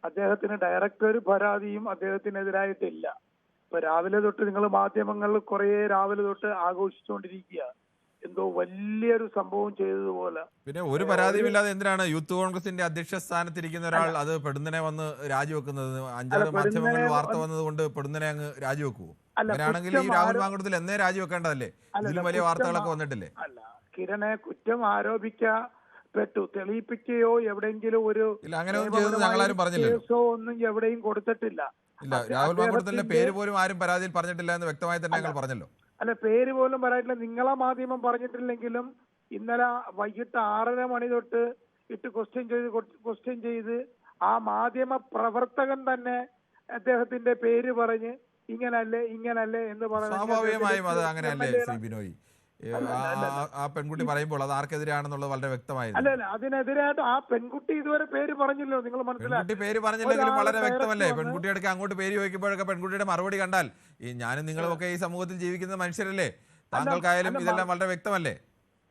അദ്ദേഹത്തിന് ഡയറക്റ്റ് ഒരു പരാതിയും അദ്ദേഹത്തിനെതിരായിട്ടില്ല. ഇപ്പൊ രാവിലെ തൊട്ട് നിങ്ങൾ മാധ്യമങ്ങളിൽ കുറെ രാവിലെ തൊട്ട് ആഘോഷിച്ചുകൊണ്ടിരിക്കുക, എന്തോ വലിയൊരു സംഭവം ചെയ്തതുപോലെ. പിന്നെ ഒരു പരാതിയുമില്ലാതെ എന്തിനാണ് യൂത്ത് കോൺഗ്രസിന്റെ അധ്യക്ഷ സ്ഥാനത്തിരിക്കുന്ന ഒരാൾ അത് പെടുന്നനെ വന്ന് രാജിവെക്കുന്നത്? 5-6 മാധ്യമങ്ങളിൽ വാർത്ത വന്നത് കൊണ്ട് പെടുന്നനെ അങ്ങ് രാജിവെക്കുവോ? അങ്ങനെയാണെങ്കിൽ ഈ രാഹുൽ മാങ്കൂട്ടത്തിൽ എന്നേ രാജിവെക്കേണ്ടതല്ലേ? ഇതിലും വലിയ വാർത്തകളൊക്കെ വന്നിട്ടില്ലേ? അല്ല, കിരണെ കുറ്റം ആരോപിക്കപ്പെട്ടു, തെളിയിപ്പിക്കുകയോ എവിടെയെങ്കിലും ഒരു കേസോ ഒന്നും എവിടെയും കൊടുത്തിട്ടില്ല. ഇല്ല, രാഹുൽ മാങ്കൂട്ടത്തിന്റെ പേര് പോലും ആരും പരാതിയിൽ പറഞ്ഞിട്ടില്ല എന്ന് വ്യക്തമായി തന്നെ ഞങ്ങൾ പറഞ്ഞല്ലോ. അല്ല, പേര് പോലും പറയാനില്ല. നിങ്ങളെ മാധ്യമം പറഞ്ഞിട്ടില്ലെങ്കിലും ഇന്നലെ വൈകിട്ട് 6:30 മണി തൊട്ട് ഇട്ട് ക്വസ്റ്റ്യൻ ചെയ്ത് ആ മാധ്യമ പ്രവർത്തകൻ തന്നെ അദ്ദേഹത്തിന്റെ പേര് പറഞ്ഞ് ഇങ്ങനല്ലേ എന്ന് പറഞ്ഞു. സ്വാഭാവികമായും അത് അങ്ങനെയല്ലേ ശ്രീ ബിനോയ്? ആ പെൺകുട്ടി പറയുമ്പോൾ അത് ആർക്കെതിരാണെന്നുള്ളത് വളരെ വ്യക്തമായിരുന്നു. അല്ല, അതിനെതിരായിട്ട് ആ പെൺകുട്ടി ഇതുവരെ പേര് പറഞ്ഞില്ലോ. നിങ്ങൾ പെൺകുട്ടി പേര് പറഞ്ഞില്ലെങ്കിലും വളരെ വ്യക്തമല്ലേ? പെൺകുട്ടിയുടെ അങ്ങോട്ട് പേര് ചോദിക്കുമ്പോഴൊക്കെ പെൺകുട്ടിയുടെ മറുപടി കണ്ടാൽ ഞാനും നിങ്ങളും ഒക്കെ ഈ സമൂഹത്തിൽ ജീവിക്കുന്ന മനുഷ്യരല്ലേ? താങ്കൾക്കായാലും ഇതെല്ലാം വളരെ വ്യക്തമല്ലേ?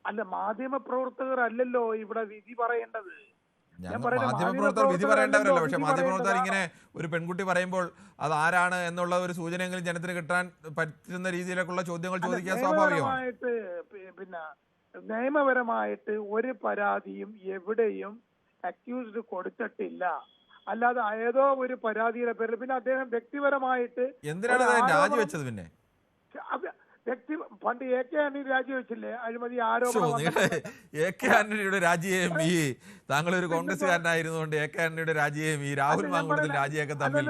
അല്ല, മാധ്യമ പ്രവർത്തകർ അല്ലല്ലോ ഇവിടെ വിധി പറയേണ്ടത്. മാധ്യമപ്രവർത്തകർ വിധി പറയേണ്ടവരല്ലോ. പക്ഷെ മാധ്യമപ്രവർത്തകർ ഇങ്ങനെ ഒരു പെൺകുട്ടി പറയുമ്പോൾ അത് ആരാണ് എന്നുള്ള ഒരു സൂചനയെങ്കിലും ജനത്തിന് കിട്ടാൻ പറ്റുന്ന രീതിയിലേക്കുള്ള ചോദ്യങ്ങൾ ചോദിക്കാൻ സ്വാഭാവികമാണ്. പിന്നെ നിയമപരമായിട്ട് ഒരു പരാതിയും എവിടെയും അക്യൂസ്ഡ് കൊടുത്തിട്ടില്ല. അല്ലാതെ ഏതോ ഒരു പരാതിയുടെ പേരിൽ പിന്നെ അദ്ദേഹം വ്യക്തിപരമായിട്ട് എന്തിനാണ് രാജിവെച്ചത്? പിന്നെ പണ്ട് AK ആന്റണി രാജിവെച്ചില്ലേ അഴിമതി ആരോപണം? AK ആന്റണിയുടെ രാജിയെയും ഈ താങ്കളൊരു കോൺഗ്രസ്സുകാരനായിരുന്നുകൊണ്ട് AK ആന്റണിയുടെ രാജിയെയും ഈ രാഹുൽ മാങ്കൂട്ടത്തിൽ രാജിയൊക്കെ തമ്മിൽ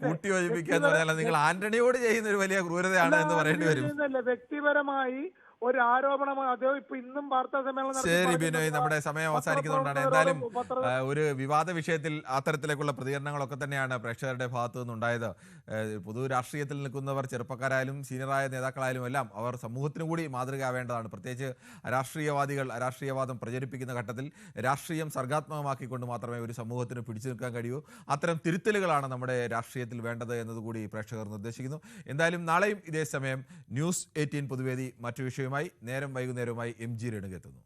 കൂട്ടിയോജിപ്പിക്കുക എന്ന് പറഞ്ഞാൽ നിങ്ങൾ ആന്റണിയോട് ചെയ്യുന്ന ഒരു വലിയ ക്രൂരതയാണ് എന്ന് പറയേണ്ടി വരും. വ്യക്തിപരമായി ഒരു ആരോപണം അദ്ദേഹം ഇപ്പൊ ഇന്നും വാർത്താ സമ്മേളനം നടത്തി ശരി പറഞ്ഞത് ബിനോയ്, നമ്മുടെ സമയം അവസാനിക്കുന്നതുകൊണ്ടാണ്. എന്തായാലും ഒരു വിവാദ വിഷയത്തിൽ അത്തരത്തിലേക്കുള്ള പ്രതികരണങ്ങളൊക്കെ തന്നെയാണ് പ്രേക്ഷകരുടെ ഭാഗത്തു നിന്നുണ്ടായത്. പൊതു രാഷ്ട്രീയത്തിൽ നിൽക്കുന്നവർ ചെറുപ്പക്കാരായാലും സീനിയറായ നേതാക്കളായാലും എല്ലാം അവർ സമൂഹത്തിനു കൂടി മാതൃകയാവേണ്ടതാണ്. പ്രത്യേകിച്ച് രാഷ്ട്രീയവാദികൾ രാഷ്ട്രീയവാദം പ്രചരിപ്പിക്കുന്ന ഘട്ടത്തിൽ രാഷ്ട്രീയം സർഗാത്മകമാക്കിക്കൊണ്ട് മാത്രമേ ഒരു സമൂഹത്തിന് പിടിച്ചു നിൽക്കാൻ കഴിയൂ. അത്തരം തിരുത്തലുകളാണ് നമ്മുടെ രാഷ്ട്രീയത്തിൽ വേണ്ടത് എന്നതുകൂടി പ്രേക്ഷകർ നിർദ്ദേശിക്കുന്നു. എന്തായാലും നാളെയും ഇതേ സമയം ന്യൂസ് 18 പൊതുവേദി മറ്റു വിഷയവുമായി നേരം വൈകുന്നേരവുമായി MG രേണുക എത്തുന്നു.